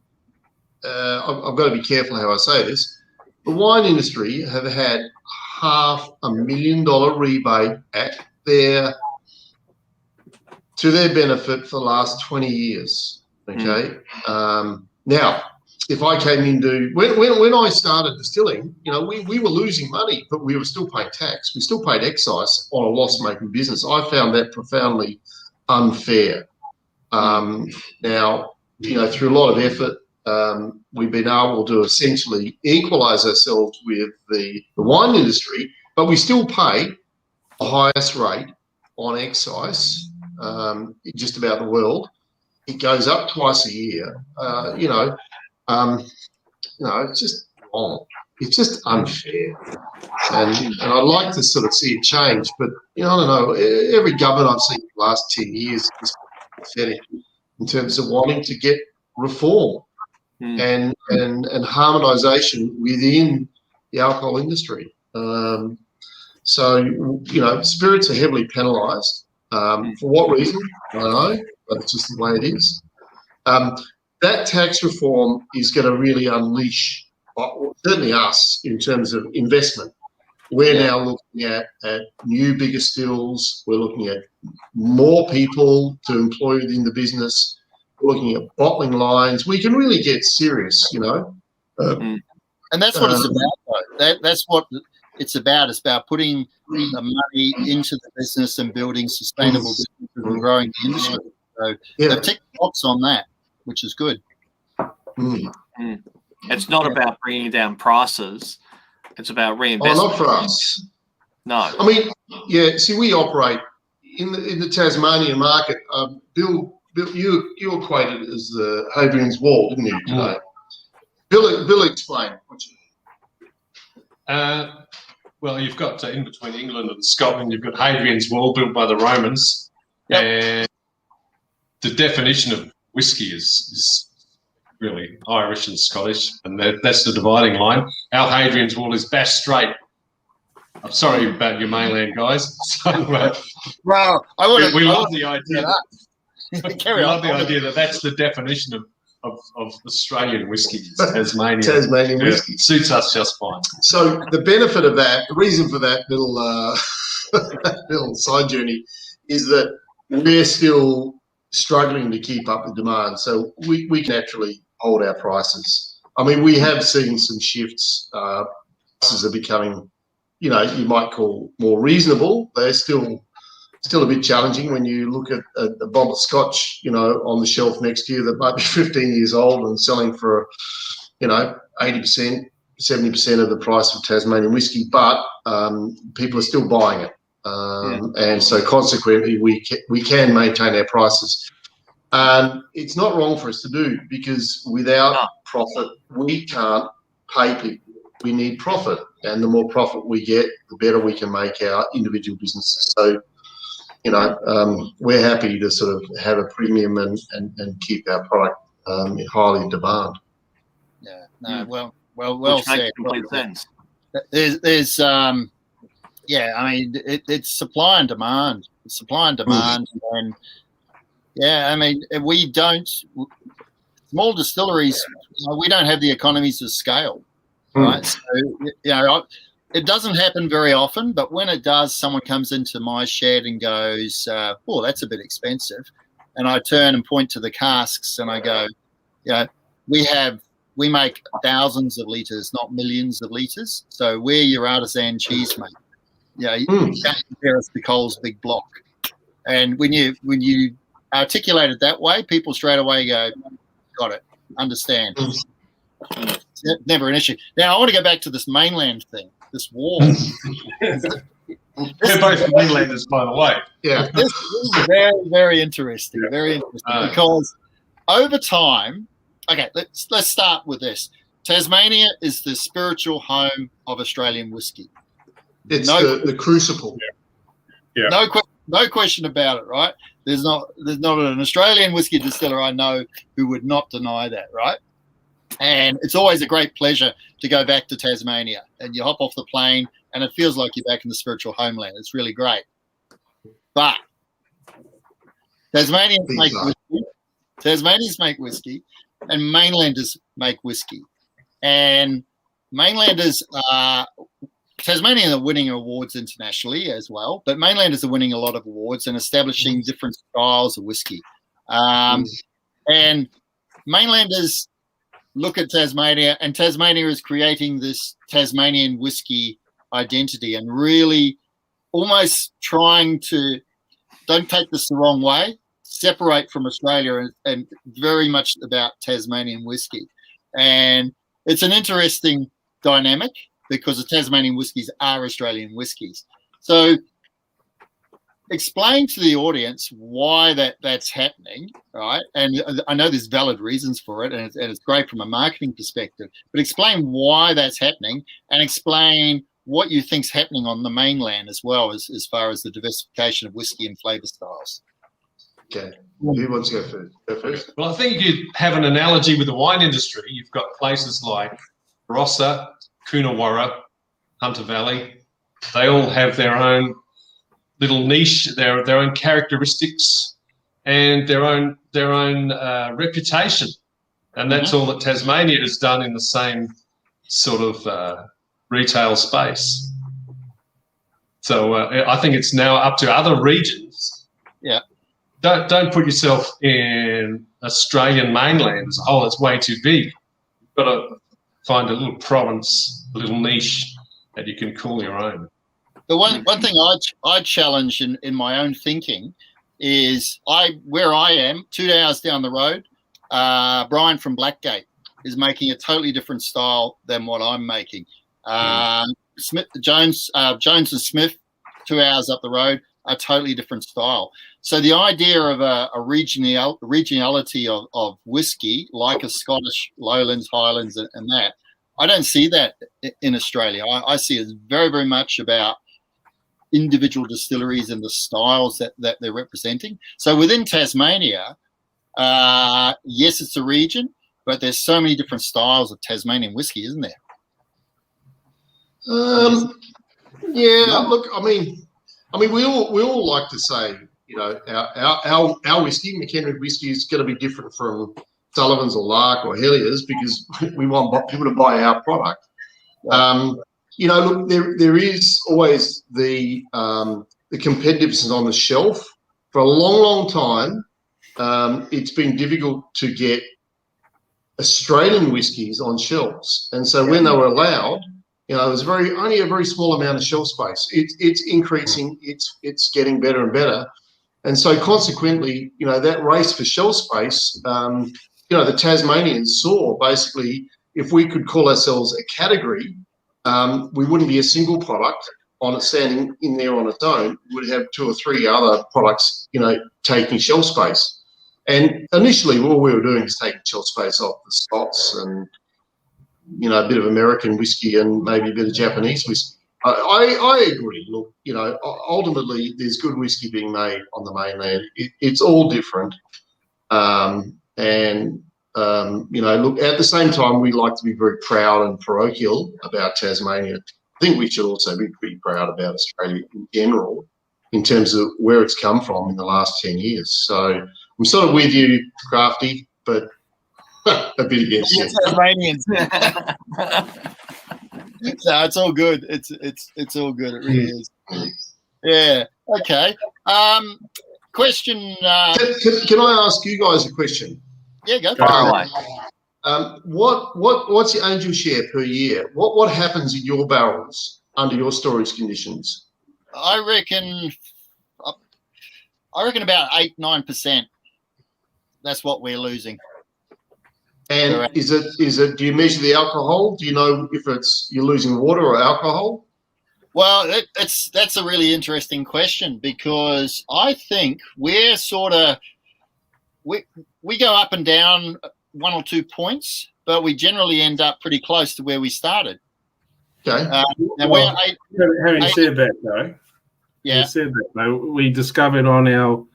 got to be careful how I say this. The wine industry have had $500,000 rebate to their benefit for the last 20 years. Okay. Now, if I came into when I started distilling, we were losing money, but we were still paying tax. We still paid excise on a loss-making business. I found that profoundly unfair. Now, through a lot of effort, we've been able to essentially equalise ourselves with the wine industry, but we still pay the highest rate on excise in just about the world. It goes up twice a year. It's just wrong. It's just unfair. And I'd like to sort of see it change, but I don't know. Every government I've seen in the last 10 years is pathetic in terms of wanting to get reform. and harmonisation within the alcohol industry. So, you know, spirits are heavily penalised. For what reason? I don't know, but it's just the way it is. That tax reform is going to really unleash, certainly us, in terms of investment. We're now looking at new bigger stills. We're looking at more people to employ within the business. We're looking at bottling lines. We can really get serious, you know. And that's what it's about, though. That's what it's about. It's about putting the money into the business and building sustainable businesses and growing the industry. So they've ticked the box on that, which is good. It's not about bringing down prices. It's about reinvestment. Oh, not for us. No. I mean, yeah, see, we operate in the Tasmanian market. Bill, you equated it as the Hadrian's Wall, didn't you, today? Bill, explain. Well, you've got in between England and Scotland, you've got Hadrian's Wall built by the Romans. And the definition of whiskey is really Irish and Scottish, and that's the dividing line. Our Hadrian's Wall is Bass Strait. I'm sorry about your mainland guys. So, well, we love the idea. We love the idea that that's the definition of Australian whiskey. Tasmanian whiskey suits us just fine. So the benefit of that, the reason for that little side journey, is that we're still struggling to keep up with demand. So we can actually hold our prices. I mean, we have seen some shifts. Prices are becoming, you know, you might call more reasonable. They're still a bit challenging when you look at a bottle of scotch, you know, on the shelf next to you that might be 15 years old and selling for, you know, 80%, 70% of the price of Tasmanian whiskey, but people are still buying it. And so consequently, we can maintain our prices. It's not wrong for us to do, because without profit, we can't pay people. We need profit, and the more profit we get, the better we can make our individual businesses. So, you know, we're happy to sort of have a premium and keep our product highly in demand. Yeah, no, well Which said. Makes complete sense. There's yeah, I mean, it's supply and demand. And yeah, I mean, we don't, small distilleries, you know, we don't have the economies of scale, right? So, you know, it doesn't happen very often, but when it does, someone comes into my shed and goes, oh, that's a bit expensive. And I turn and point to the casks and I go, yeah, we make thousands of litres, not millions of litres. So we're your artisan cheese maker. Yeah, you can't compare us to Coles Big Block. And when you articulate it that way, people straight away go, got it, understand. It's never an issue. Now, I want to go back to this mainland thing, this wall. We're both mainlanders, by the way. Yeah. This is very, very interesting. Very interesting, because over time, okay, let's start with this. Tasmania is the spiritual home of Australian whiskey. It's the crucible. Yeah. No question about it, right? There's not an Australian whiskey distiller I know who would not deny that, right? And it's always a great pleasure to go back to Tasmania, and you hop off the plane and it feels like you're back in the spiritual homeland. It's really great. But Tasmanians make whiskey, and mainlanders make whiskey. And mainlanders Tasmanians are winning awards internationally as well, but mainlanders are winning a lot of awards and establishing different styles of whiskey. And mainlanders look at Tasmania, and Tasmania is creating this Tasmanian whiskey identity and really almost trying to, don't take this the wrong way, separate from Australia and very much about Tasmanian whiskey. And it's an interesting dynamic, because the Tasmanian whiskies are Australian whiskies. So explain to the audience why that's happening, right? And I know there's valid reasons for it, and it's great from a marketing perspective, but explain why that's happening, and explain what you think's happening on the mainland as well, as far as the diversification of whiskey and flavour styles. Okay. Who wants to go first? Well, I think you could have an analogy with the wine industry. You've got places like Barossa, Coonawarra, Hunter Valley. They all have their own little niche, their own characteristics, and their own reputation. And that's all that Tasmania has done in the same sort of retail space. So I think it's now up to other regions. Yeah. Don't put yourself in Australian mainland as a whole. It's way too big. You've got to find a little province, a little niche that you can call your own. The one thing I challenge in my own thinking is where I am, 2 hours down the road, Brian from Blackgate is making a totally different style than what I'm making. Jones and Smith, 2 hours up the road, a totally different style. So the idea of a regionality of whiskey, like a Scottish Lowlands, Highlands, and that, I don't see that in Australia. I see it very, very much about individual distilleries and the styles that they're representing. So within Tasmania, yes, it's a region, but there's so many different styles of Tasmanian whiskey, isn't there? Yeah. Look, I mean, we all like to say, you know, our whiskey, McHenry whiskey, is going to be different from Sullivan's or Lark or Hellier's because we want people to buy our product. You know, look, there is always the competitiveness on the shelf. For a long, long time, it's been difficult to get Australian whiskies on shelves, and so when they were allowed, you know, there's only a very small amount of shelf space. It's increasing. It's getting better and better, and so consequently, you know, that race for shelf space, you know, the Tasmanians saw basically if we could call ourselves a category, we wouldn't be a single product on it standing in there on its own. We'd have 2 or 3 other products, you know, taking shelf space. And initially, all we were doing was taking shelf space off the Scots and, you know, a bit of American whiskey and maybe a bit of Japanese whiskey. I agree. Look, you know, ultimately, there's good whiskey being made on the mainland. It's all different. You know, look, at the same time, we like to be very proud and parochial about Tasmania. I think we should also be pretty proud about Australia in general in terms of where it's come from in the last 10 years. So I'm sort of with you, Crafty, but a bit against you. Tasmanians. No, it's all good. It's all good. It really is. Yeah. Okay. Question. Can I ask you guys a question? Yeah, go far away. What's your angel share per year? What happens in your barrels under your storage conditions? I reckon about 8-9%. That's what we're losing. And correct. Is it? Do you measure the alcohol? Do you know if you're losing water or alcohol? Well, that's a really interesting question because I think we're sort of we go up and down 1 or 2 points, but we generally end up pretty close to where we started. Okay. Having said that, though, we discovered on our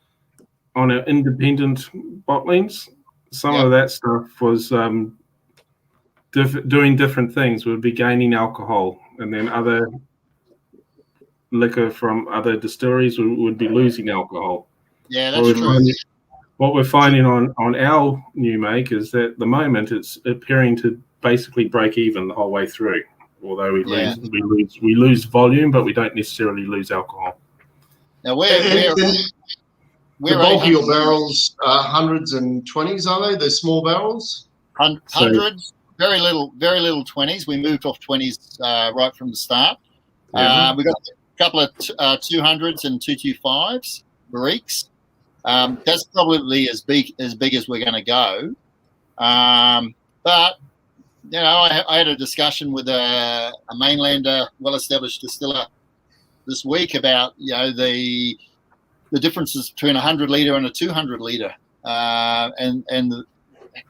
independent bottlings, some of that stuff was doing different things. We'd be gaining alcohol, and then other liquor from other distilleries would be losing alcohol. Yeah, that's true. What we're finding on our new make is that at the moment it's appearing to basically break even the whole way through. Although we lose volume, but we don't necessarily lose alcohol. Now we're the bulk of your barrels are hundreds and 20s, are they? The small barrels? Hundreds, very little 20s. We moved off 20s right from the start. We got a couple of 200s and 225s, barriques. That's probably as big as we're going to go. But you know, I had a discussion with a mainlander, well-established distiller this week about, you know, the differences between a 100-litre and a 200-litre, and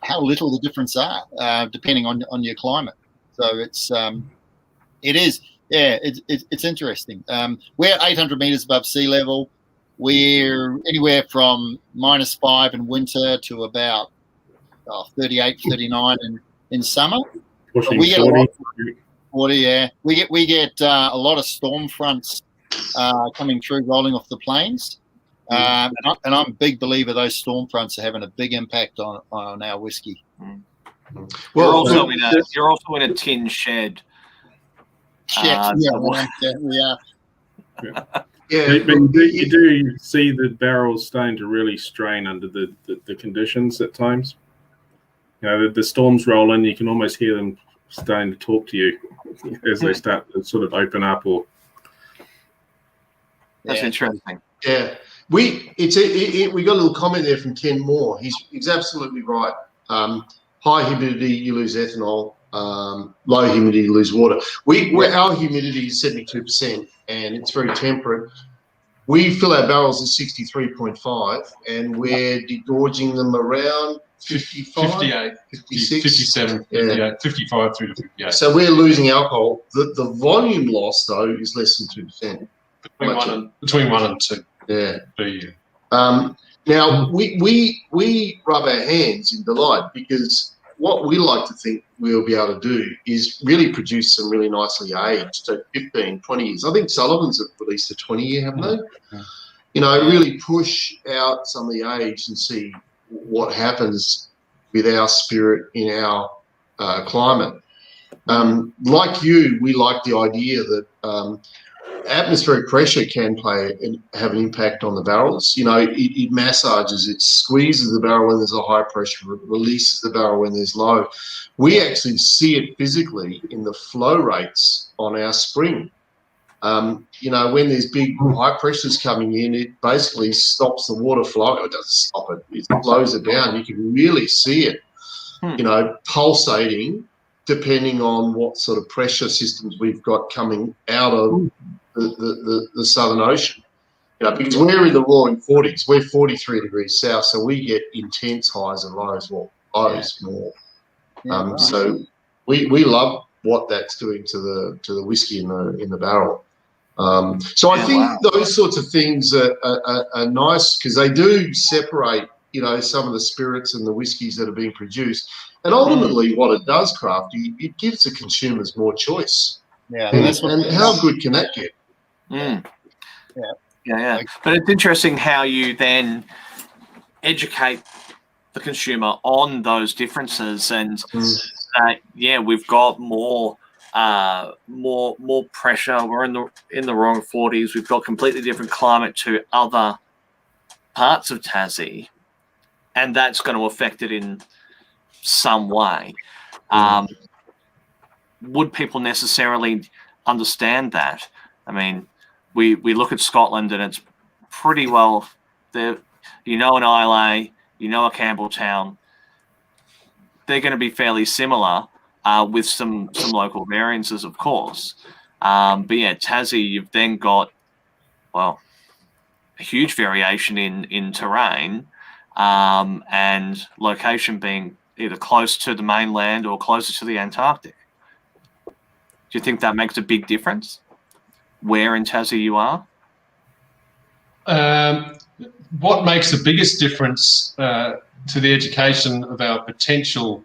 how little the difference are depending on your climate. So it's interesting. We're 800 metres above sea level. we're anywhere from -5 in winter to about 38, 39 in summer. Pushing We get 40. 40, yeah. We get a lot of storm fronts coming through, rolling off the plains. And I'm a big believer those storm fronts are having a big impact on our whiskey. Well, you're also in a tin shed. Yeah, we are. Yeah, but you do see the barrels starting to really strain under the conditions at times. You know, the storms roll in, you can almost hear them starting to talk to you as they start to sort of open up. Or that's interesting. Yeah, we got a little comment there from Ken Moore. He's absolutely right. High humidity, you lose ethanol. Low humidity, you lose water. Our humidity is 72%, and it's very temperate. We fill our barrels at 63.5, and we're degorging them around 55, 58, 56, 57, 58, 55 through to 58. So we're losing alcohol. The volume loss, though, is less than 2%. Between 1 and 2. Yeah. Per year. Now, we rub our hands in delight, because what we like to think we'll be able to do is really produce some really nicely aged, so 15, 20 years. I think Sullivan's have released a 20-year, haven't they? Yeah. You know, really push out some of the age and see what happens with our spirit in our climate. Like you, we like the idea that atmospheric pressure can have an impact on the barrels. You know, it massages, it squeezes the barrel when there's a high pressure, it releases the barrel when there's low. We actually see it physically in the flow rates on our spring. You know, when there's big high pressures coming in, it basically stops the water flow. It doesn't stop it, it slows it down. You can really see it, you know, pulsating, depending on what sort of pressure systems we've got coming out of the Southern Ocean. You know, because we're in the roaring 40s, we're 43 degrees south, so we get intense highs and lows, more. So we love what that's doing to the whiskey in the barrel. So I think those sorts of things are nice, because they do separate, you know, some of the spirits and the whiskies that are being produced. And ultimately what it does, Crafty, it gives the consumers more choice. Yeah. And how good can that get? Yeah. But it's interesting how you then educate the consumer on those differences, and we've got more pressure. We're in the wrong 40s. We've got completely different climate to other parts of Tassie, and that's going to affect it in some way. Would people necessarily understand that? I mean, we look at Scotland, and it's pretty well there. You know, an Islay, you know, a Campbelltown. They're going to be fairly similar, with some local variances, of course. But yeah, Tassie, you've then got, well, a huge variation in terrain, and location being either close to the mainland or closer to the Antarctic. Do you think that makes a big difference, where in Tassie you are? What makes the biggest difference to the education of our potential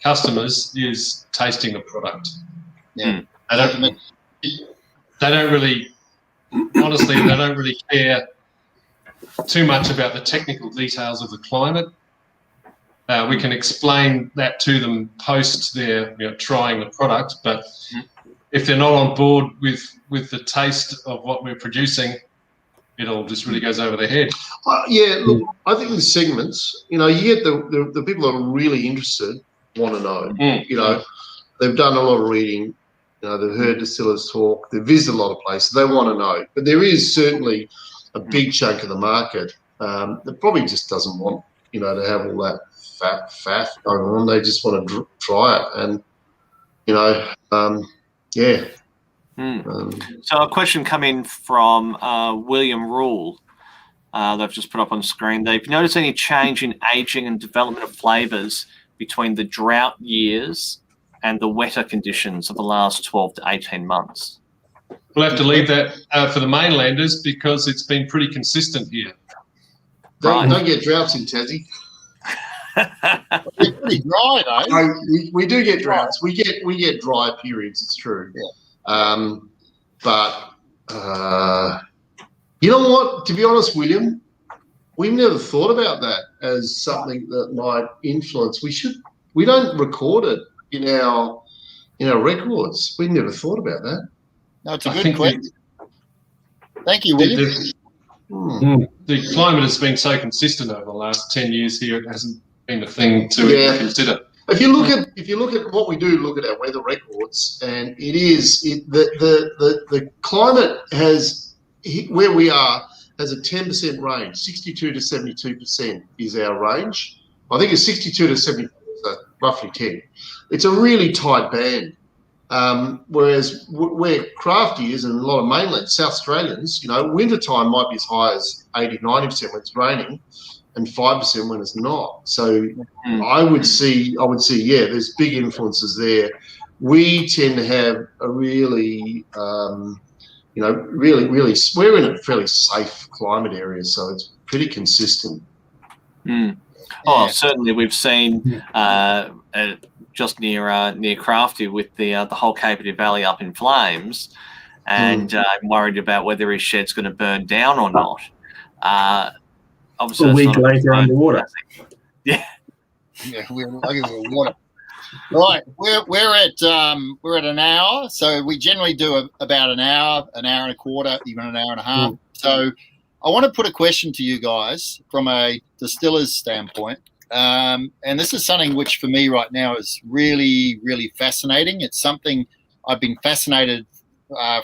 customers is tasting the product. Yeah. They don't really, honestly, they don't really care too much about the technical details of the climate. We can explain that to them post their trying the product, but if they're not on board with the taste of what we're producing, it all just really goes over their head. Look, I think the segments, you know, you get the people that are really interested want to know. You know, they've done a lot of reading, you know, they've heard distillers talk, they've visited a lot of places, they want to know. But there is certainly a big chunk of the market that probably just doesn't want, you know, to have all that faff going on. They just want to try it, and you know, So a question come in from William Rule. They've just put up on screen. They've noticed any change in aging and development of flavours between the drought years and the wetter conditions of the last 12 to 18 months? We'll have to leave that for the mainlanders because it's been pretty consistent here. Don't get droughts in Tassie. It's pretty dry though. No, we do get droughts. We get dry periods. It's true. Yeah. But you know what? To be honest, William, we've never thought about that as something that might influence. We don't record it in our records. We never thought about that. No, it's a good question. Thank you, William. The climate has been so consistent over the last 10 years here. It hasn't been a thing to consider. If you look at what we do, look at our weather records, and the climate has, where we are, has a 10% range. 62 to 72% is our range. I think it's 62 to 70, so roughly 10. It's a really tight band. Whereas where Crafty is, and a lot of mainland South Australians, wintertime might be as high as 80, 90% when it's raining, and 5% when it's not. So I would see, there's big influences there. We tend to have a really, we're in a fairly safe climate area, so it's pretty consistent. Oh, certainly we've seen just near Crafty with the whole Capity Valley up in flames, and worried about whether his shed's going to burn down or not. Obviously, a week later underwater. Yeah, we're lucky with water. Right, we're at an hour, so we generally do about an hour and a quarter, even an hour and a half. So I want to put a question to you guys from a distiller's standpoint. And this is something which for me right now is really, really fascinating. It's something I've been fascinated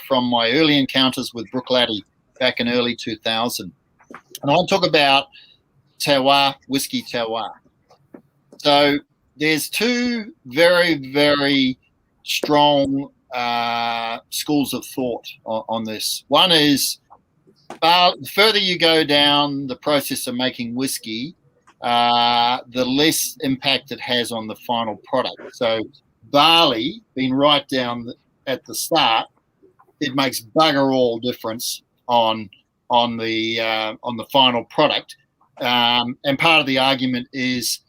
from my early encounters with Laddie back in early 2000. And I talk about terroir, whiskey terroir. So there's two very, very strong schools of thought on this. One is the further you go down the process of making whiskey, the less impact it has on the final product. So barley, being right down at the start, it makes bugger all difference on the final product. And part of the argument is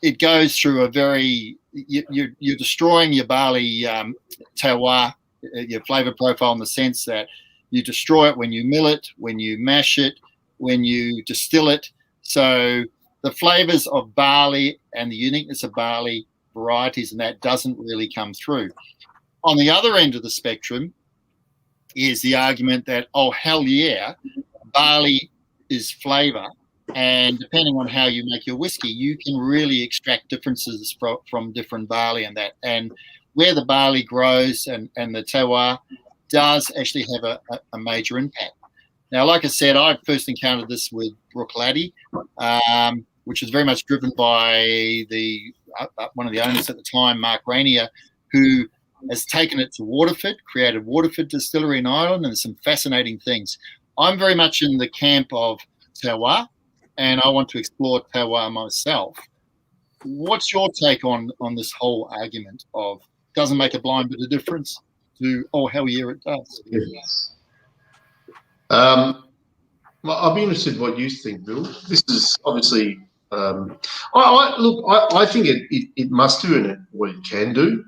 it goes through a very you're destroying your barley terroir, your flavor profile, in the sense that you destroy it when you mill it, when you mash it, when you distill it. So the flavors of barley and the uniqueness of barley varieties and that doesn't really come through. On the other end of the spectrum is the argument that, oh, hell yeah, barley is flavor. And depending on how you make your whiskey, you can really extract differences from different barley and that. And where the barley grows and the terroir does actually have a major impact. Now, like I said, I first encountered this with Laddie, which was very much driven by one of the owners at the time, Mark Rainier, who has taken it to Waterford, created Waterford Distillery in Ireland, and there's some fascinating things. I'm very much in the camp of terroir, and I want to explore terroir myself. What's your take on this whole argument of doesn't make a blind bit of difference to, oh, hell yeah, it does? Yes. Well, I'll be interested in what you think, Bill. This is obviously, I think it must do what it can do.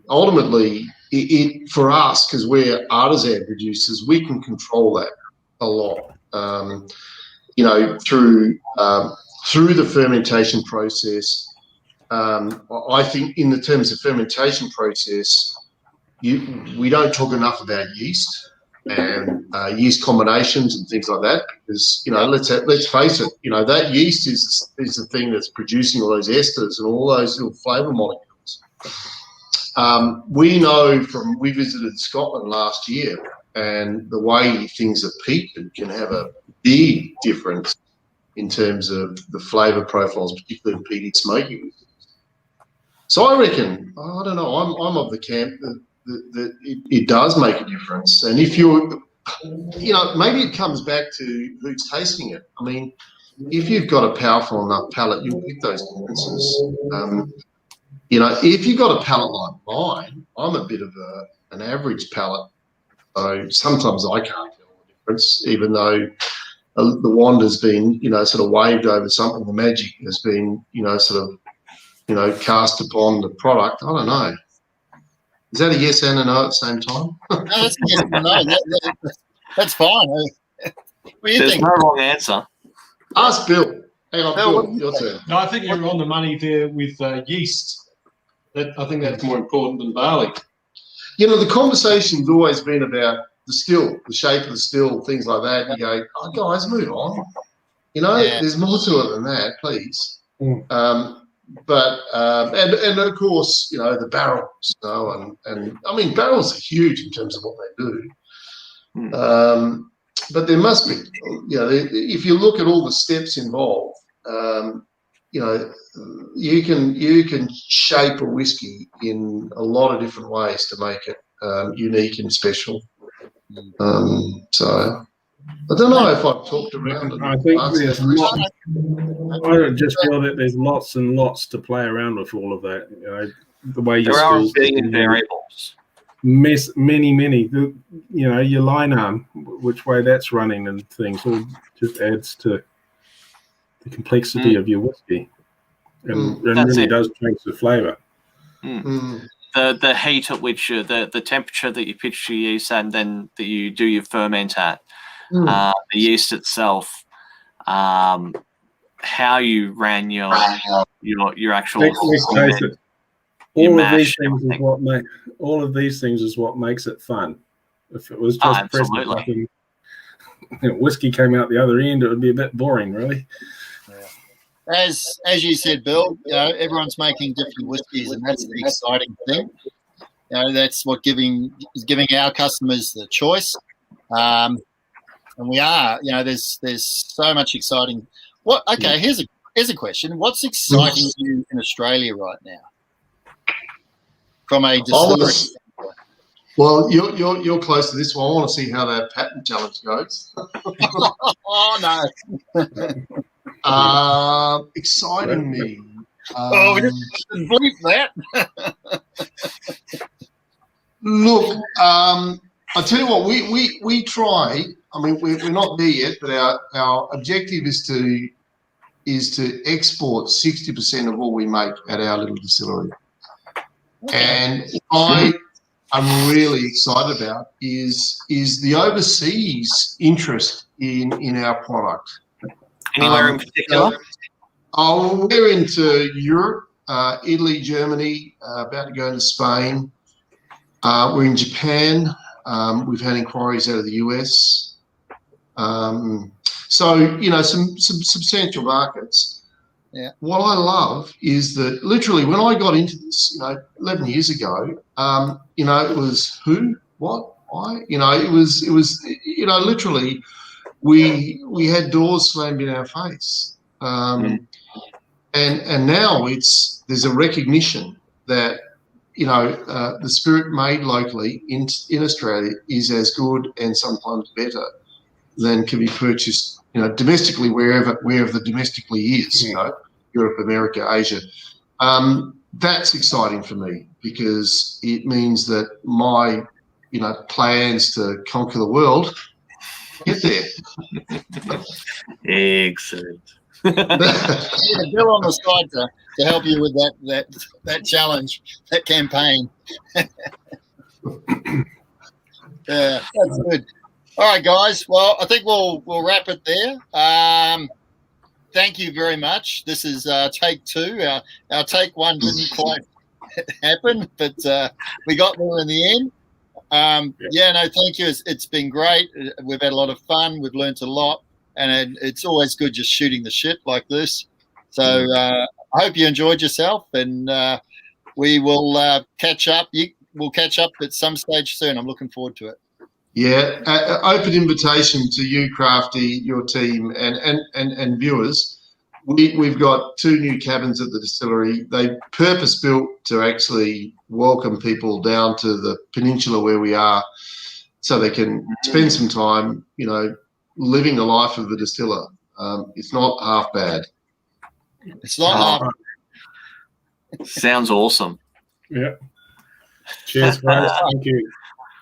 Ultimately, it for us, because we're artisan producers, we can control that a lot. Through the fermentation process. I think in the terms of fermentation process, we don't talk enough about yeast and yeast combinations and things like that, because let's face it, that yeast is the thing that's producing all those esters and all those little flavour molecules. We visited Scotland last year, and the way things are peated can have a big difference in terms of the flavour profiles, particularly in peated smoky. So I reckon, I don't know, I'm of the camp that it does make a difference. And if maybe it comes back to who's tasting it. I mean, if you've got a powerful enough palate, you'll pick those differences. If you've got a palate like mine, I'm a bit of an average palate. So sometimes I can't tell the difference, even though the wand has been, sort of waved over something. The magic has been, cast upon the product. I don't know. Is that a yes and a no at the same time? No, that's a yes and a no. That's fine. What do you There's think? no wrong answer. Ask Bill. Hang on, Bill, Bill, your turn. No, I think you're on the money there with yeast. I think that's more important than barley. The conversation's always been about the still, the shape of the still, things like that. You go, oh, guys, move on. There's more to it than that, please. But of course, the barrels, and I mean, barrels are huge in terms of what they do. But there must be, if you look at all the steps involved, you can shape a whiskey in a lot of different ways to make it unique and special. So I don't know if I've talked around it. I think there's I just feel that there's lots and lots to play around with all of that. The way there are a billion variables. Many. Your line arm, which way that's running and things, all just adds to the complexity of your whiskey, and really does change the flavour. The heat at which the temperature that you pitch your yeast and then that you do your ferment at, the yeast itself, how you ran your actual. All of these things is what makes it fun. If it was just absolutely. Whiskey came out the other end, it would be a bit boring, really. As you said, Bill, everyone's making different whiskies, and that's the exciting thing. That's what giving our customers the choice. And we are, there's so much exciting. Here's a question. What's exciting you in Australia right now? From a distillery. Well, you're close to this one. I want to see how that patent challenge goes. Oh no. Exciting me. We didn't believe that. Look, I tell you what, we try. I mean, we're not there yet, but our objective is to export 60% of all we make at our little distillery. And I'm really excited about is the overseas interest in our product. Anywhere in particular? We're into Europe, Italy, Germany, about to go into Spain. We're in Japan. We've had inquiries out of the US. So, some substantial markets. Yeah. What I love is that literally when I got into this, 11 years ago, it was who, what, why, it was literally we had doors slammed in our face. And now there's a recognition that, the spirit made locally in Australia is as good and sometimes better than can be purchased, domestically wherever the domestically is, Europe, America, Asia. That's exciting for me because it means that my, plans to conquer the world get there. Excellent. Bill on the side to help you with that challenge, that campaign. Yeah, that's good. All right, guys. Well, I think we'll wrap it there. Thank you very much. This is take two. Our take one didn't quite happen, but we got there in the end. Thank you. It's been great. We've had a lot of fun. We've learned a lot, and it's always good just shooting the shit like this. So I hope you enjoyed yourself, and we will catch up. We'll catch up at some stage soon. I'm looking forward to it. Yeah, open invitation to you, Crafty, your team, and viewers. We've got 2 new cabins at the distillery. They purpose built to actually welcome people down to the peninsula where we are, so they can spend some time, living the life of the distiller. It's not half bad. It's not half. Sounds awesome. Yeah. Cheers, guys. Thank you.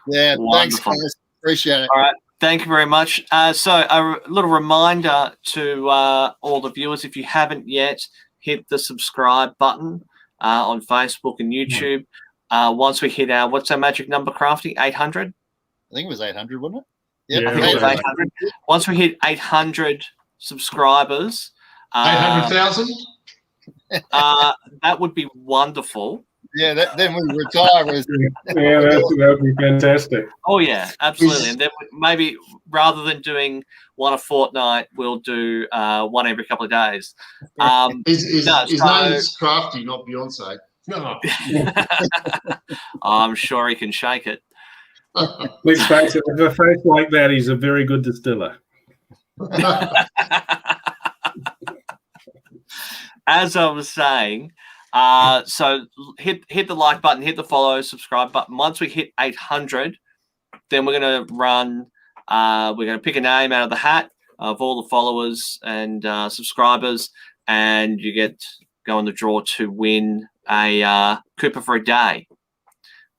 Yeah. Wonderful. Thanks, guys. Appreciate it. All right. Thank you very much. So a little reminder to all the viewers, if you haven't yet, hit the subscribe button on Facebook and YouTube. Once we hit what's our magic number, Crafty? 800? I think it was 800, wasn't it? Yeah, I think it was 800. Once we hit 800 subscribers, 800,000? that would be wonderful. Yeah, then we retire. That would be fantastic. Oh yeah, absolutely. And then maybe rather than doing one a fortnight, we'll do one every couple of days. His name is Crafty, not Beyonce. No. I'm sure he can shake it. Let's face it, with a face like that, he's a very good distiller. As I was saying, so hit the like button, hit the follow, subscribe button. Once we hit 800, then we're going to run. We're going to pick a name out of the hat of all the followers and subscribers, and you go on the draw to win a Cooper for a day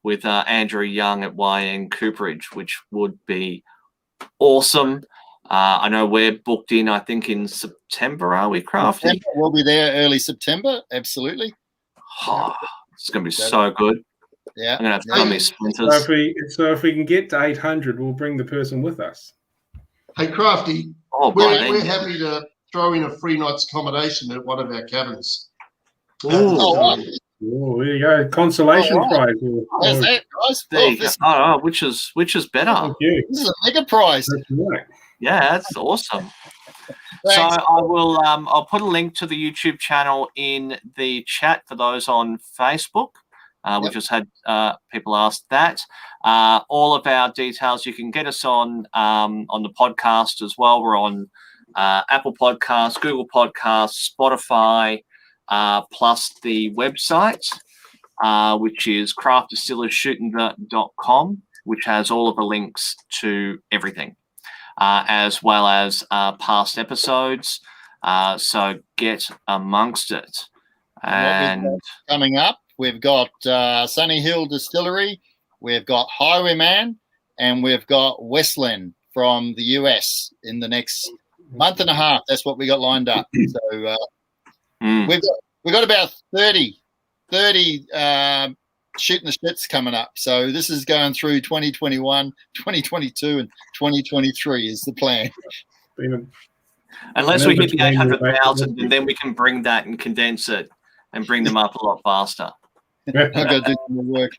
with Andrew Young at YN Cooperage, which would be awesome. I know we're booked in, I think, in September, are we, Crafty? We'll be there early September, absolutely. Oh, it's going to be so good. Yeah. I'm going to have to put on these splinters. So if we can get to 800, we'll bring the person with us. Hey, Crafty, we're happy to throw in a free night's accommodation at one of our cabins. Oh, there you go. Consolation prize. How's that, guys? Which is better? Thank you. This is a mega prize. That's right. Yeah, that's awesome. Thanks. So I will. I'll put a link to the YouTube channel in the chat for those on Facebook. We just had people ask that. All of our details you can get us on the podcast as well. We're on Apple Podcasts, Google Podcasts, Spotify, plus the website, which is craftdistillershootingdirt.com, which has all of the links to everything. As well as past episodes. So get amongst it. And coming up, we've got Sunny Hill Distillery, we've got Highwayman, and we've got Westland from the US in the next month and a half. That's what we got lined up. So we've got about 30 shooting the shits coming up. So this is going through 2021, 2022, and 2023 is the plan. Unless we hit the 800,000, and then we can bring that and condense it and bring them up a lot faster. I've got to do some more work.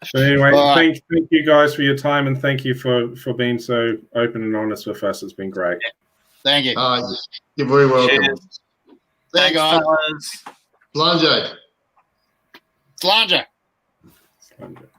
So anyway, thank you guys for your time, and thank you for being so open and honest with us. It's been great. Thank you. You're very welcome. Cheers. Thanks, guys. Blanche. Slanger. Thunder.